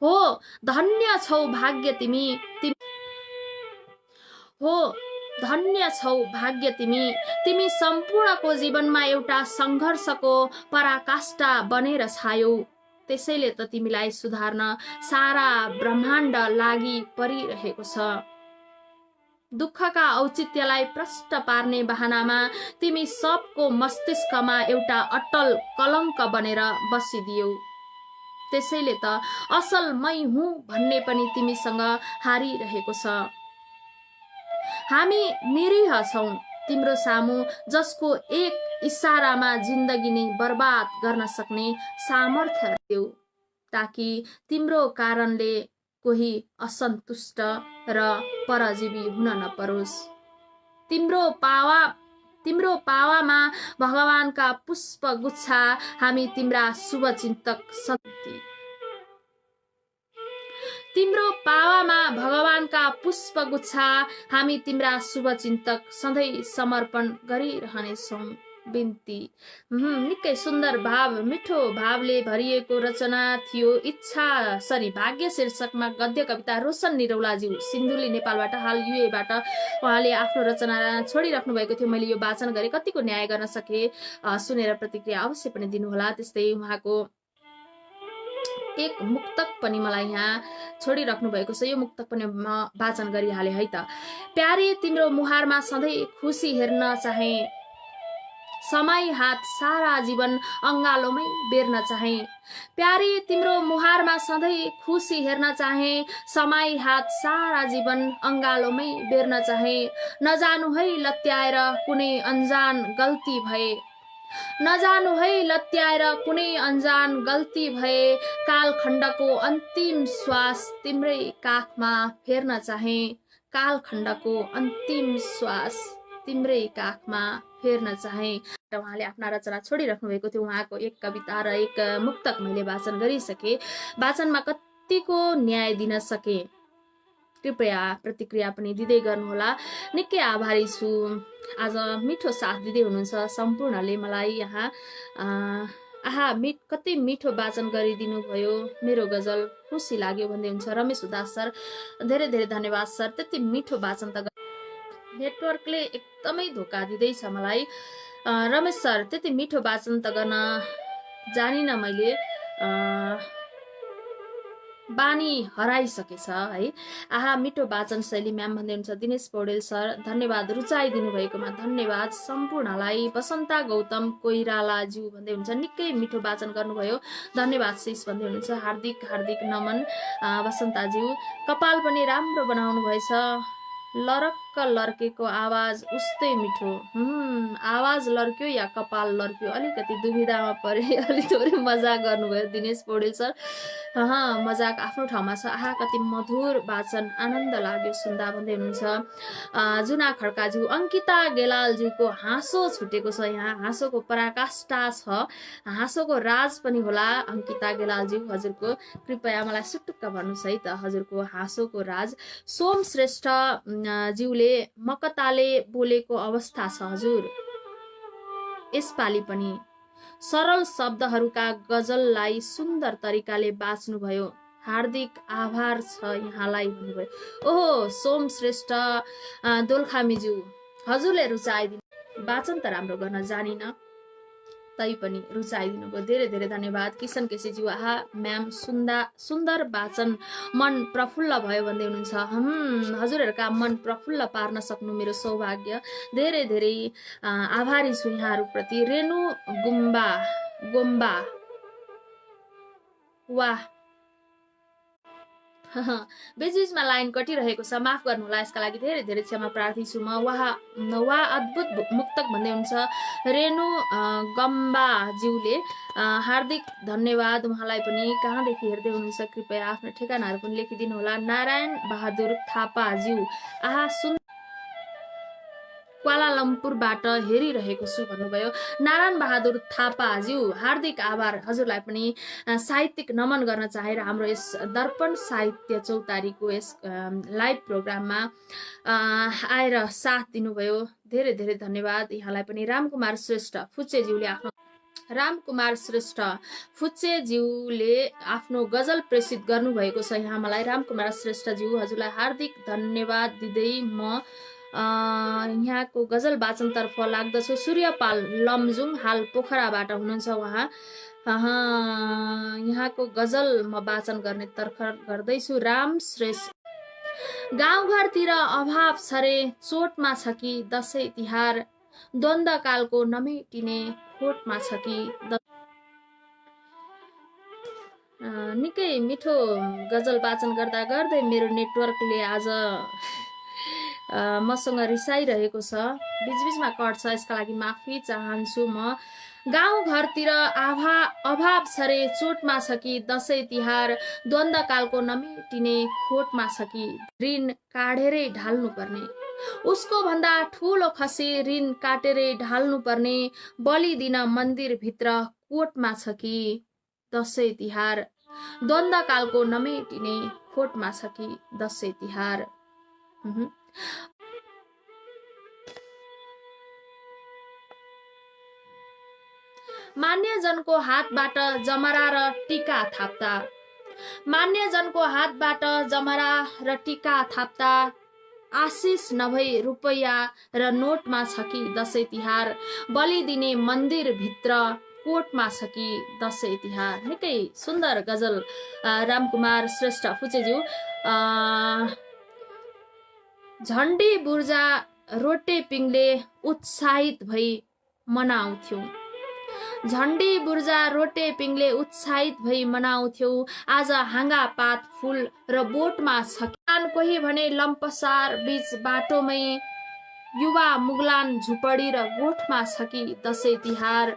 हो धन्य छौ भाग्य तिमी, हो धन्य छौ भाग्य तिमी, तिमी सम्पूर्णको जीवनमा एउटा संघर्षको पराकाष्ठा बनेर छायौ। त्यसैले त तिमीलाई सुधार्न सारा ब्रह्माण्ड लागि परिरहेको छ। दुःखका औचित्यलाई प्रष्ट पार्ने बहानामा तिमी सबको मस्तिष्कमा एउटा अटल कलङ्क बनेर बसिदियौ। त्यसैले त असल मै हुँ भन्ने पनि तिमीसँग हारिरहेको छ। हामी निरीह छौं तिम्रो सामु, जसको एक इशारामा जिन्दगी नै बर्बाद गर्न सक्ने सामर्थ्य देऊ, ताकि तिम्रो कारणले कोही असन्तुष्ट र परजीवी हुन नपरोस्। तिम्रो पावामा भगवानका पुष्प गुच्छा हामी तिम्रा शुभचिन्तक सन्ति। तिम्रो पावामा भगवानका पुष्प गुच्छा हामी तिम्रा शुभचिन्तक सधैँ समर्पण गरिरहनेछौँ। बिन्ती। निकै सुन्दर भाव, मिठो भावले भरिएको रचना थियो। भाग्य शीर्षकमा गद्य कविता रोशन निरौलाज्यू सिन्धुली नेपालबाट, हाल युएबाट उहाँले आफ्नो रचना छोडिराख्नु भएको थियो। मैले यो वाचन गरेँ, कतिको न्याय गर्न सके सुनेर प्रतिक्रिया अवश्य पनि दिनुहोला। त्यस्तै उहाँको एक मुक्तक पनि मलाई यहाँ छोडिराख्नु भएको छ। यो मुक्तक पनि म वाचन गरिहालेँ है त। प्यारे तिम्रो मुहारमा सधैँ खुसी हेर्न चाहे, समय हात सारा जीवन अंगालोमै बेर्न चाहे। प्यारे तिम्रो मुहारमा सधैँ खुसी हेर्न चाहे, समय हात सारा जीवन अंगालोमै बेर्न चाहे। नजानु है लत्याएर कुनै अनजान गल्ती भए, नजानु है लत्याएर कुनै अनजान गल्ती भए। कालखण्डको अन्तिम श्वास तिम्रै काखमा फेर्न चाहे, कालखण्डको अन्तिम श्वास तिम्रै काखमा फेर्न चाहे। उहाँले आफ्ना रचना छोडिराख्नु भएको थियो। उहाँको एक कविता र एक मुक्तक मैले वाचन गरिसके। वाचनमा कतिको न्याय दिन सके कृपया प्रतिक्रिया पनि दिँदै गर्नुहोला। निकै आभारी छु, आज मिठो साथ दिँदै हुनुहुन्छ सम्पूर्णले मलाई यहाँ। कति मिठो वाचन गरिदिनु भयो मेरो गजल, खुसी लाग्यो भन्दै हुन्छ रमेश उदास सर। धेरै धेरै धन्यवाद सर, त्यति मिठो वाचन त। नेटवर्कले एकदमै धोका दिँदैछ मलाई। रमेश सर त्यति मिठो वाचन त गर्न जानिन मैले, बानी हराइसकेछ है। मिठो वाचन शैली म्याम भन्दै हुन्छ दिनेश पौडेल सर। धन्यवाद रुचाइदिनु भएकोमा धन्यवाद सम्पूर्णलाई। वसन्ता गौतम कोइरालाज्यू भन्दै हुन्छ निकै मिठो वाचन गर्नुभयो, धन्यवाद शिष भन्दै हुनुहुन्छ। हार्दिक हार्दिक नमन वसन्ताज्यू। कपाल पनि राम्रो बनाउनु भएछ, लरक्क लर्केको आवाज उस्तै मिठो। आवाज लर्क्यो या कपाल लर्क्यो अलिकति दुविधामा परे। अलिक थोरै मजाक गर्नुभयो दिनेश पौडेल सर। मजाक आफ्नो ठाउँमा छ। कति मधुर वाचन, आनन्द लाग्यो सुन्दा भन्दै हुनुहुन्छ जुना खड्काज्यू। अंकिता गेलालज्यूको हाँसो छुटेको छ, यहाँ हाँसोको पराकाष्ठा छ, हाँसोको राज पनि होला अंकिता गेलालज्यू हजुरको। कृपया मलाई सुटुक्क भन्नुहोस् है त हजुरको हाँसोको राज। सोम श्रेष्ठ ज्यूले मकताले बोलेको अवस्था छ हजुर, यसपालि पनि सरल शब्दहरूका गजललाई सुन्दर तरिकाले बाँच्नुभयो। हार्दिक आभार छ यहाँलाई भन्नुभयो। ओहो सोम श्रेष्ठ दोलखामीज्यू, हजुरले रुचाइदिनु, वाचन त राम्रो गर्न जानिन तैपनि रुचाइदिनु भयो, धेरै धेरै धन्यवाद। किशन केसीज्यू, आहा म्याम सुन्दर वाचन, मन प्रफुल्ल भयो भन्दै हुनुहुन्छ। हजुरहरूका मन प्रफुल्ल पार्न सक्नु मेरो सौभाग्य, धेरै धेरै आभारी छु यहाँहरूप्रति। रेणु गोम्बा वाह, बेचबिचमा लाइन कटिरहेको छ, माफ गर्नुहोला, यसका लागि धेरै धेरै क्षमा प्रार्थी छु म। वाह अद्भुत मुक्तक भन्दै हुन्छ रेणु गम्बाज्यूले, हार्दिक धन्यवाद उहाँलाई पनि। कहाँदेखि हेर्दै हुनुहुन्छ कृपया आफ्नो ठेगानाहरू पनि लेखिदिनु होला। नारायण बहादुर थापाज्यू, आहा क्वालालम्पुरबाट हेरिरहेको छु भन्नुभयो। नारायण बहादुर थापाज्यू, हार्दिक आभार, हजुरलाई पनि साहित्यिक नमन गर्न चाहेर हाम्रो यस दर्पण साहित्य चौतारीको यस लाइभ प्रोग्राममा आएर साथ दिनुभयो, धेरै धेरै धन्यवाद यहाँलाई पनि। रामकुमार श्रेष्ठ फुच्चेज्यूले आफ्नो गजल प्रेषित गर्नुभएको छ यहाँ मलाई। रामकुमार श्रेष्ठज्यू, हजुरलाई हार्दिक धन्यवाद दिँदै म यहाँको गजल वाचनतर्फ लाग्दछु। सूर्यपाल लमजुङ, हाल पोखराबाट हुनुहुन्छ उहाँ। यहाँको गजल म वाचन गर्ने तर्खर गर्दैछु। राम श्रेष्ठ, गाउँघरतिर अभाव छ रे, चोटमा छ कि दसैँ तिहार, द्वन्द्वकालको नमेटिने खोटमा छ कि। निकै मिठो गजल वाचन गर्दा गर्दै मेरो नेटवर्कले आज मसँग रिसाइरहेको छ, बिचबिचमा कट्छ, यसका लागि माफी चाहन्छु म। गाउँघरतिर अभाव छ रे, चोटमा छ कि दसैँ तिहार, द्वन्द्वकालको नमेटिने खोटमा छ कि। ऋण काटेरै ढाल्नु पर्ने, उसको भन्दा ठुलो खसी ऋण काटेरै ढाल्नु पर्ने, बलि दिन मन्दिरभित्र कोटमा छ कि दसैँ तिहार, द्वन्द्वकालको नमेटिने खोटमा छ कि दसैँ तिहार। मान्यजनको हातबाट जमरा र टीका थाप्दा, मान्यजनको हातबाट जमरा र टीका थाप्दा, आशिष नभई रुपैयाँ र नोटमा छ कि दसैँ तिहार, बलि दिने मन्दिरभित्र कोटमा छ कि दसैँ तिहार। निकै सुन्दर गजल रामकुमार श्रेष्ठ फुचेज्यू। झण्डी बुर्जा रोटे पिङले उत्साहित भई मनाउँथ्यौ, झण्डी बुर्जा रोटे पिङले उत्साहित भई मनाउँथ्यौ, आज हाँगा पात फूल र बोटमा छ। कोही भने लम्पसार बीच बाटोमै, युवा मुगलान झुपडी र गोठमा छ कि दसैँ तिहार।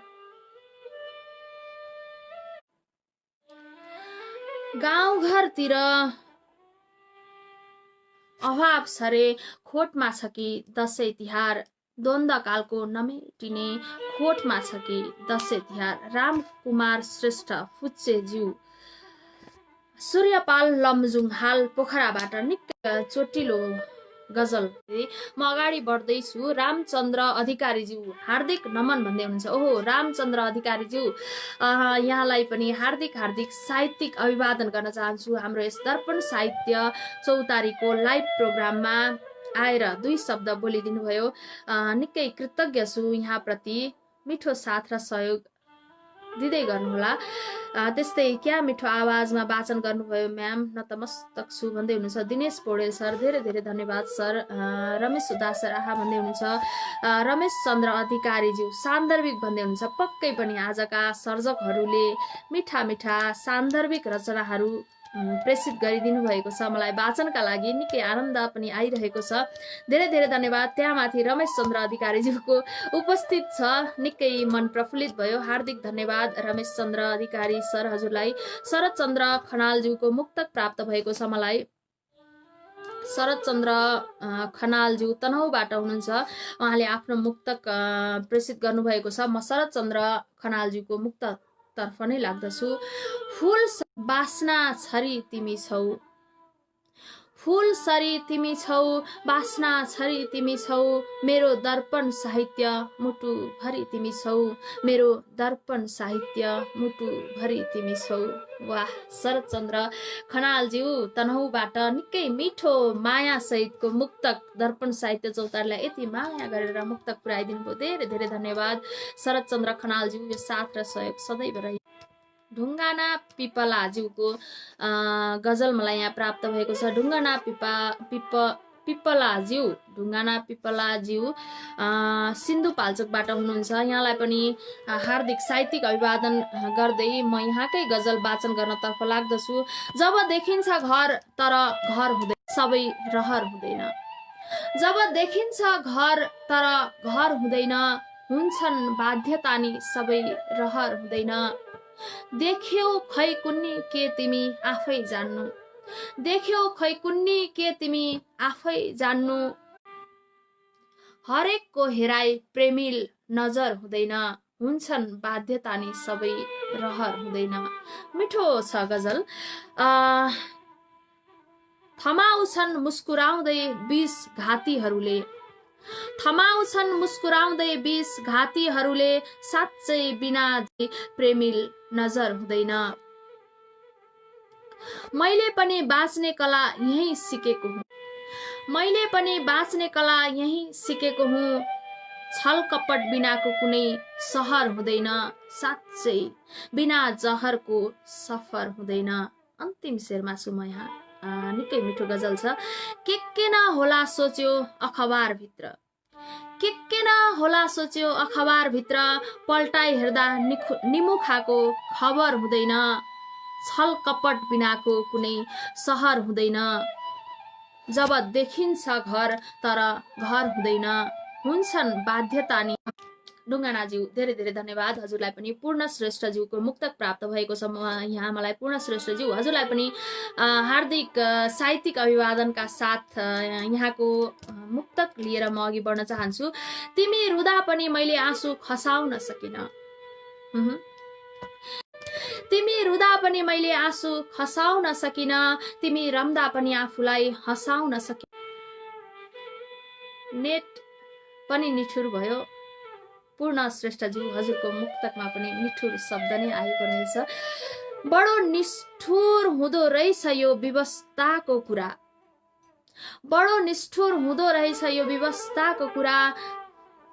गाउँघरतिर अभाव छ रे, खोटमा छ कि दसैँ तिहार, द्वन्द्वकालको नमेटिने खोटमा छ कि दसैँ तिहार। रामकुमार श्रेष्ठ फुच्चेज्यू। सूर्यपाल लमजुङ, हाल पोखराबाट, निकै चोटिलो गजल। म अगाडि बढ्दैछु। रामचन्द्र अधिकारीज्यू, हार्दिक नमन भन्दै हुनुहुन्छ। ओहो रामचन्द्र अधिकारीज्यू, यहाँलाई पनि हार्दिक साहित्यिक अभिवादन गर्न चाहन्छु। हाम्रो यस दर्पण साहित्य चौतारीको लाइभ प्रोग्राममा आएर 2 शब्द बोलिदिनु भयो, निकै कृतज्ञ छु यहाँप्रति। मिठो साथ र सहयोग दिँदै गर्नुहोला। त्यस्तै क्या मिठो आवाजमा वाचन गर्नुभयो म्याम, नतमस्तक छु भन्दै हुनुहुन्छ। दिनेश पौडेल सर, धेरै धेरै धन्यवाद सर। रमेश उदास सर, आहा भन्दै हुनुहुन्छ। रमेश चन्द्र अधिकारीज्यू, सान्दर्भिक भन्दै हुनुहुन्छ। पक्कै पनि आजका सर्जकहरूले मिठा मिठा सान्दर्भिक रचनाहरू प्रेषित गरिदिनु भएको छ, मलाई वाचनका लागि निकै आनन्द पनि आइरहेको छ, धेरै धेरै धन्यवाद। त्यहाँमाथि रमेश चन्द्र अधिकारीज्यूको उपस्थित छ, निकै मन प्रफुल्लित भयो, हार्दिक धन्यवाद रमेश चन्द्र अधिकारी सर हजुरलाई। शरद चन्द्र खनालज्यूको मुक्तक प्राप्त भएको छ मलाई। शरद चन्द्र खनालज्यू तनहुबाट हुनुहुन्छ, उहाँले आफ्नो मुक्तक प्रेषित गर्नुभएको छ। म शरद चन्द्र खनालज्यूको मुक्तक तर्फ नै लाग्दछु। फूल बास्ना छरी तिमी छौ, फूल सरी तिमी छौ, बास्ना छरी तिमी छौ, मेरो दर्पण साहित्य मुटु भरि तिमी छौ, मेरो दर्पण साहित्य मुटु भरि तिमी छौ। वाह, शरदचन्द्र खनालज्यू तनहुँबाट निकै मिठो माया सहितको मुक्तक दर्पण साहित्य चौतारीलाई यति माया गरेर मुक्तक पुर्याइदिनु भयो। धेरै धेरै धन्यवाद शरदचन्द्र खनालज्यू, यो साथ र सहयोग सदैव रही। ढुङ्गाना पिपलाज्यूको गजल मलाई यहाँ प्राप्त भएको छ। ढुङ्गाना पिपलाज्यू, ढुङ्गाना पिपलाज्यू सिन्धुपाल्चोकबाट हुनुहुन्छ। यहाँलाई पनि हार्दिक साहित्यिक अभिवादन गर्दै म यहाँकै गजल वाचन गर्नतर्फ लाग्दछु। जब देखिन्छ घर तर घर हुँदैन, सबै रहर हुँदैन। जब देखिन्छ घर तर घर हुँदैन, हुन्छन् बाध्यता नि सबै रहर हुँदैन। देख्यौ खै कुन्नी के तिमी आफै जान्नु, देख्यौ खै कुन्नी के तिमी आफै जान्नु। हरेकको हेराइ प्रेमिल नजर हुँदैन, हुन्छन् बाध्यता नि सबै रहर हुँदैन। मिठो छ गजल। थमाउँछन् मुस्कुराउँदै 20 घातीहरूले, थमाउँछन् मुस्कुराउँदै 20 घातीहरूले, साँच्चै बिना प्रेमिल नजर हुँदैन। मैले पनि बाँच्ने कला यही सिकेको हुँ, मैले पनि बाँच्ने कला यही सिकेको हुँ। छल कपट बिनाको कुनै सहर हुँदैन, साँच्चै बिना जहरको सफर हुँदैन। अन्तिम शेरमा छु म यहाँ। निकै मिठो गजल छ। के न होला सोच्यो अखबार भित्र, के न होला सोच्यो अखबार भित्र, पल्टाइ हेर्दा निमुखाको खबर हुँदैन। छल कपट बिनाको कुनै सहर हुँदैन। जब देखिन्छ घर तर घर हुँदैन, हुन्छन् बाध्यता नि। ढुङ्गानाज्यू धेरै धेरै धन्यवाद। हजुरलाई पनि पूर्ण श्रेष्ठज्यूको मुक्तक प्राप्त भएको छ। यहाँ मलाई पूर्ण श्रेष्ठज्यू हजुरलाई पनि हार्दिक साहित्यिक अभिवादनका साथ यहाँको मुक्तक लिएर म अघि बढ्न चाहन्छु। तिमी रुँदा पनि मैले आँसु खसाउन सकिन, तिमी रुँदा पनि मैले आँसु खसाउन सकिन, तिमी रम्दा पनि आफूलाई हँसाउन सकिन। नेट पनि निठुर भयो। पूर्ण श्रेष्ठज्यू हजुरको मुक्तकमा पनि निठुर शब्द नै आएको रहेछ। बडो निष्ठुर हुँदो रहेछ यो व्यवस्थाको कुरा, बडो निष्ठुर हुँदो रहेछ यो व्यवस्थाको कुरा।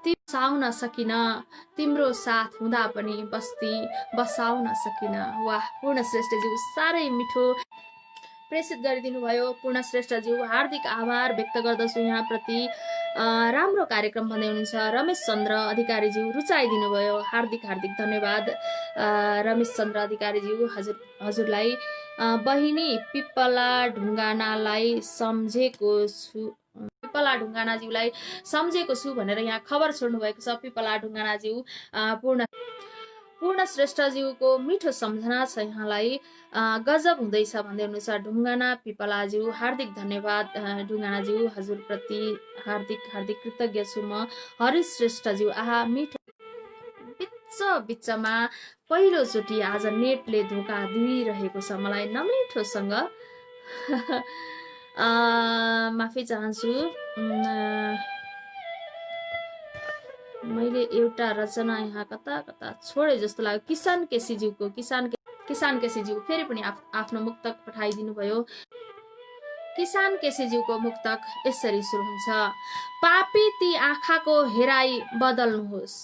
तिमी बसाउन सकिन, तिम्रो साथ हुँदा पनि बस्ती बसाउन सकिन। वाह, पूर्ण श्रेष्ठज्यू साह्रै मिठो प्रेषित गरिदिनु भयो। पूर्ण श्रेष्ठज्यू हार्दिक आभार व्यक्त गर्दछु यहाँप्रति। राम्रो कार्यक्रम भन्दै हुनुहुन्छ रमेश चन्द्र अधिकारीज्यू, रुचाइदिनु भयो। हार्दिक हार्दिक धन्यवाद रमेश चन्द्र अधिकारीज्यू हजुरलाई। बहिनी पिपला ढुङ्गानालाई सम्झेको छु, पिपला ढुङ्गानाज्यूलाई सम्झेको छु भनेर यहाँ खबर छोड्नु भएको छ। पिपला ढुङ्गानाज्यू पूर्ण श्रेष्ठज्यूको मिठो सम्झना छ यहाँलाई। गजब हुँदैछ भन्दै हुनुहुन्छ ढुङ्गाना पिपलाज्यू। हार्दिक धन्यवाद ढुङ्गानाज्यू, हजुरप्रति हार्दिक हार्दिक कृतज्ञ छु म। हरिश श्रेष्ठज्यू, आहा मिठो। बिचमा पहिलोचोटि आज नेटले धोका दिइरहेको छ मलाई नमिठोसँग। माफी चाहन्छु। मैले एउटा रचना यहाँ कता कता छोडे जस्तो लाग्यो। किसान केसीज्यूको, किसान केसीज्यू फेरि पनि आफ्नो मुक्तक पठाइदिनु भयो। किसान केसीज्यूको मुक्तक यसरी सुरु हुन्छ। पापी ती आँखाको हेराइ बदल्नुहोस्,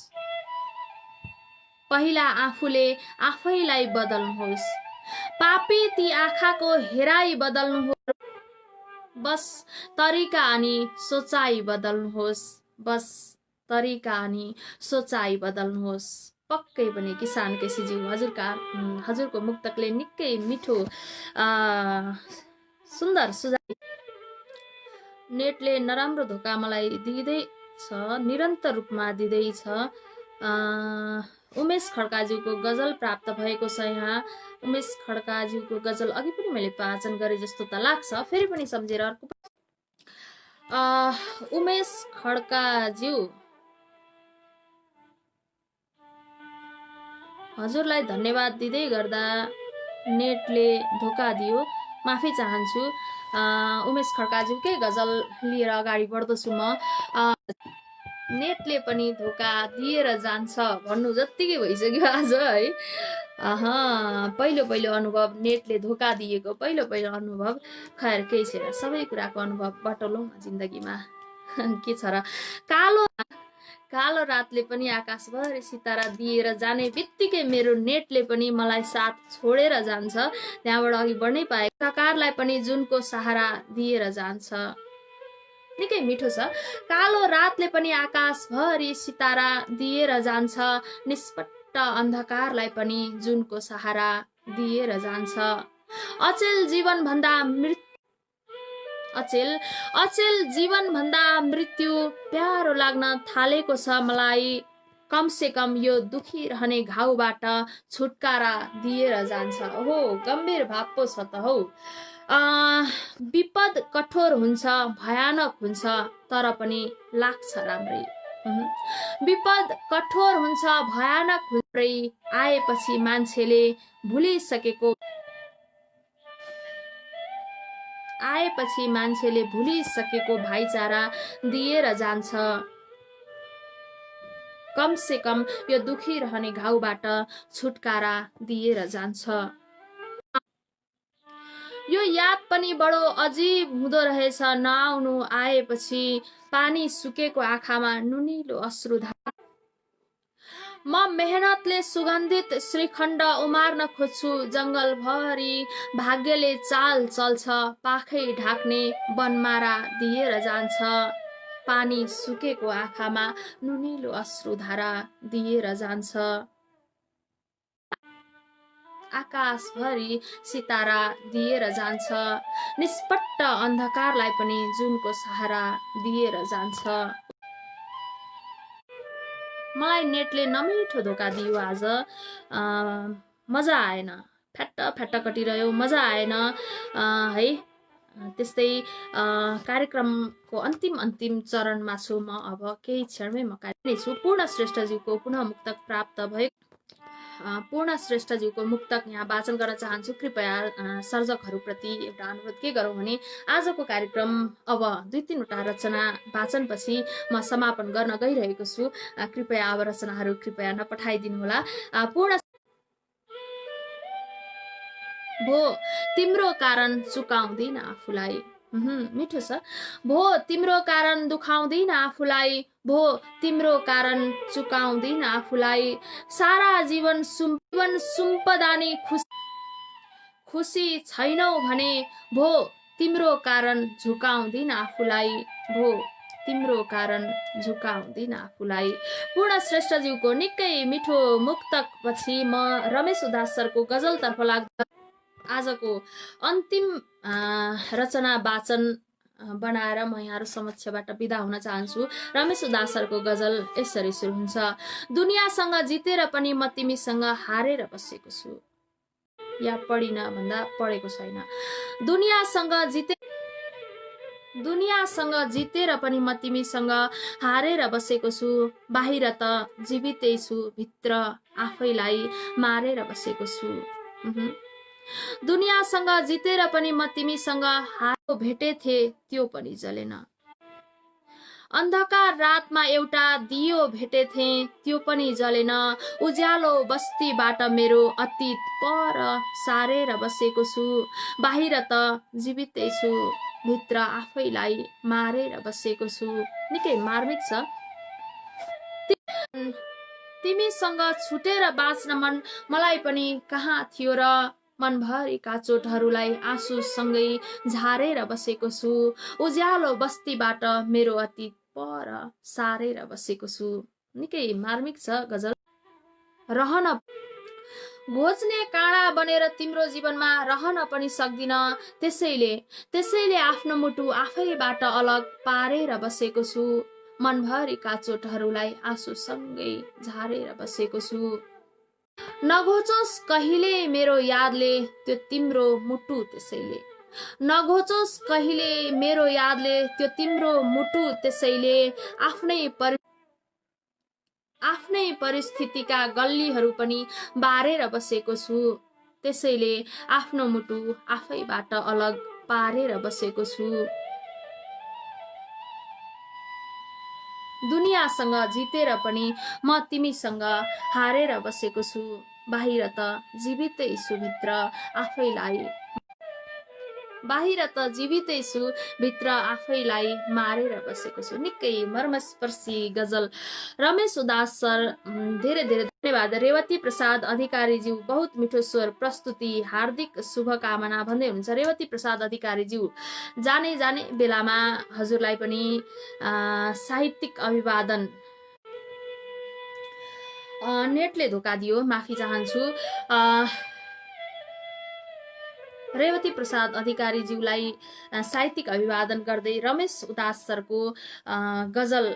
पहिला आफूले आफैलाई बदल्नुहोस्। पापी ती आँखाको हेराइ बदल्नुहोस्, बस तरिका अनि सोचाइ बदल्नुहोस्, बस तरिका अनि सोचाइ बदल्नुहोस्। पक्कै पनि किसान केसीज्यू हजुरको मुक्तकले निकै मिठो सुन्दर सुझाव। नेटले नराम्रो धोका मलाई दिँदैछ, निरन्तर रूपमा दिँदैछ। उमेश खड्काज्यूको गजल प्राप्त भएको छ यहाँ। उमेश खड्काज्यूको गजल अघि पनि मैले वाचन गरे जस्तो त लाग्छ, फेरि पनि सम्झेर अर्को। उमेश खड्काज्यू हजुरलाई धन्यवाद दिँदै गर्दा नेटले धोका दियो। माफी चाहन्छु। उमेश खड्काज्यूकै गजल लिएर अगाडि बढ्दछु म। नेटले पनि धोका दिएर जान्छ भन्नु जत्तिकै भइसक्यो आज है। पहिलो अनुभव नेटले धोका दिएको पहिलो अनुभव। खैर केही छैन, सबै कुराको अनुभव बटुलौँ जिन्दगीमा। के छ र। कालो रातले पनि आकाशभरि सितारा दिएर जाने बित्तिकै मेरो नेटले पनि मलाई साथ छोडेर जान्छ। त्यहाँबाट अघि बढ्नै पाए। आकारलाई पनि जुनको सहारा दिएर जान्छ। निकै मिठो छ। कालो रातले पनि आकाशभरि सितारा दिएर जान्छ, निष्पट्ट अन्धकारलाई पनि जुनको सहारा दिएर जान्छ। अचेल जीवन भन्दा मृत्यु प्यारो लाग्न थालेको छ मलाई। कम से कम यो दुखी रहने घाउबाट छुटकारा दिएर जान्छ। ओहो, गम्भीर भाव पो छ त हौ। विपद कठोर हुन्छ, भयानक हुन्छ, तर पनि लाग्छ राम्रै। विपद कठोर हुन्छ, भयानक हुन्छ, आएपछि मान्छेले भुलिसकेको भाइचारा दिएर जान्छ। कम से कम यो दुखी रहने घाउबाट छुटकारा दिएर जान्छ। यो याद पनि बडो अजीब हुँदो रहेछ। नआउनु आएपछि पानी सुकेको आँखामा नुनिलो अश्रुधारा। म मेहनतले सुगन्धित श्रीखण्ड उमार्न खोज्छु जङ्गलभरि। भाग्यले चाल चल्छ, पाखै ढाक्ने बनमारा दिएर जान्छ। पानी सुकेको आँखामा नुनिलो अश्रुधारा दिएर जान्छ। आकाशभरि सितारा दिएर जान्छ, निष्पट्ट अन्धकारलाई पनि जुनको सहारा दिएर जान्छ। मलाई नेटले नमिठो धोका दियो आज। मजा आएन, फ्याट्ट कटिरह्यो, मजा आएन है। त्यस्तै कार्यक्रमको अन्तिम चरणमा छु म। अब केही क्षणमै म कार्यक्रम छु। पूर्ण श्रेष्ठज्यूको पुनः मुक्तक प्राप्त भएको। पूर्ण श्रेष्ठज्यूको मुक्तक यहाँ वाचन गर्न चाहन्छु। कृपया सर्जकहरूप्रति एउटा अनुरोध के गरौँ भने आजको कार्यक्रम अब 2-3वटा रचना वाचनपछि म समापन गर्न गइरहेको छु। कृपया अब रचनाहरू कृपया नपठाइदिनुहोला। पूर्ण भो तिम्रो कारण चुकाउँदिन आफूलाई। मिठो छ। भो तिम्रो कारण दुखाउँदिन आफूलाई, भो तिम्रो कारण चुकाउँदिन आफूलाई। सारा जीवन सुम्पदानी खुसी छैनौ भने, भो तिम्रो कारण झुकाउँदिन आफूलाई, भो तिम्रो कारण झुकाउँदिन आफूलाई। पूर्ण श्रेष्ठज्यूको निकै मिठो मुक्तक पछि म रमेश उदास सरको गजलतर्फ लाग्दा आजको अन्तिम रचना वाचन बनाएर म यहाँहरू समक्षबाट बिदा हुन चाहन्छु। रमेश उदास सरको गजल यसरी सुरु हुन्छ। दुनियासँग जितेर पनि म तिमीसँग हारेर बसेको छु। या पढिन भन्दा पढेको छैन। दुनियासँग जितेर पनि म तिमीसँग हारेर बसेको छु। बाहिर त जीवितै छु, भित्र आफैलाई मारेर बसेको छु। दुनियासँग जितेर पनि म तिमीसँग हारेर भेटेथे, त्यो पनि जलेन। अन्धकार रातमा एउटा दियो भेटेथे, त्यो पनि जलेन। उज्यालो बस्तीबाट मेरो अतीत पर सारेर बसेको छु। बाहिर त जीवितै छु, भित्र आफैलाई मारेर बसेको छु। निकै मार्मिक छ। तिमीसँग छुटेर बाँच्न मन मलाई पनि कहाँ थियो र। मनभरिका चोटहरूलाई आँसुसँगै झारेर बसेको छु। उज्यालो बस्तीबाट मेरो अतीत पर सारेर बसेको छु। निकै मार्मिक छ गजल। रहन घोच्ने काँडा बनेर तिम्रो जीवनमा रहन पनि सक्दिन। त्यसैले आफ्नो मुटु आफैबाट अलग पारेर बसेको छु। मनभरिका चोटहरूलाई आँसुसँगै झारेर बसेको छु। नघोचोस् कहिले मेरो यादले त्यो तिम्रो मुटु, त्यसैले नघोचोस् कहिले मेरो यादले त्यो तिम्रो मुटु। त्यसैले आफ्नै परिस्थितिका गल्लीहरू पनि बारेर बसेको छु। त्यसैले आफ्नो मुटु आफैबाट अलग पारेर बसेको छु। दुनियासँग जितेर पनि म तिमीसँग हारेर बसेको छु। बाहिर त जीवितै छु, भित्र आफैलाई मारेर बसेको छु। निकै मर्मस्पर्शी गजल रमेश उदास सर, धेरै धेरै धन्यवाद। रेवती प्रसाद अधिकारीज्यू, बहुत मिठो स्वर प्रस्तुति, हार्दिक शुभकामना भन्दै हुनुहुन्छ रेवती प्रसाद अधिकारीज्यू। जाने जाने बेलामा हजुरलाई पनि साहित्यिक अभिवादन। नेटले धोका दियो, माफी चाहन्छु। रेवती प्रसाद अधिकारीज्यूलाई साहित्यिक अभिवादन गर्दै रमेश उदास सरको गजल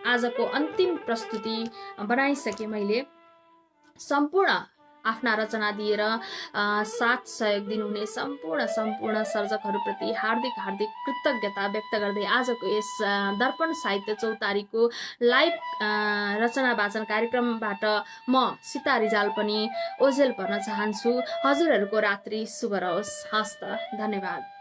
आजको अन्तिम प्रस्तुति बनाइसके मैले। सम्पूर्ण आफ्ना रचना दिएर साथ सहयोग दिनुहुने सम्पूर्ण सर्जकहरूप्रति हार्दिक कृतज्ञता व्यक्त गर्दै आजको यस दर्पण साहित्य चौतारीको लाइभ रचना वाचन कार्यक्रमबाट म सीता रिजाल पनि ओझेल पर्न चाहन्छु। हजुरहरूको रात्रि शुभ रहोस्। हस्त, धन्यवाद।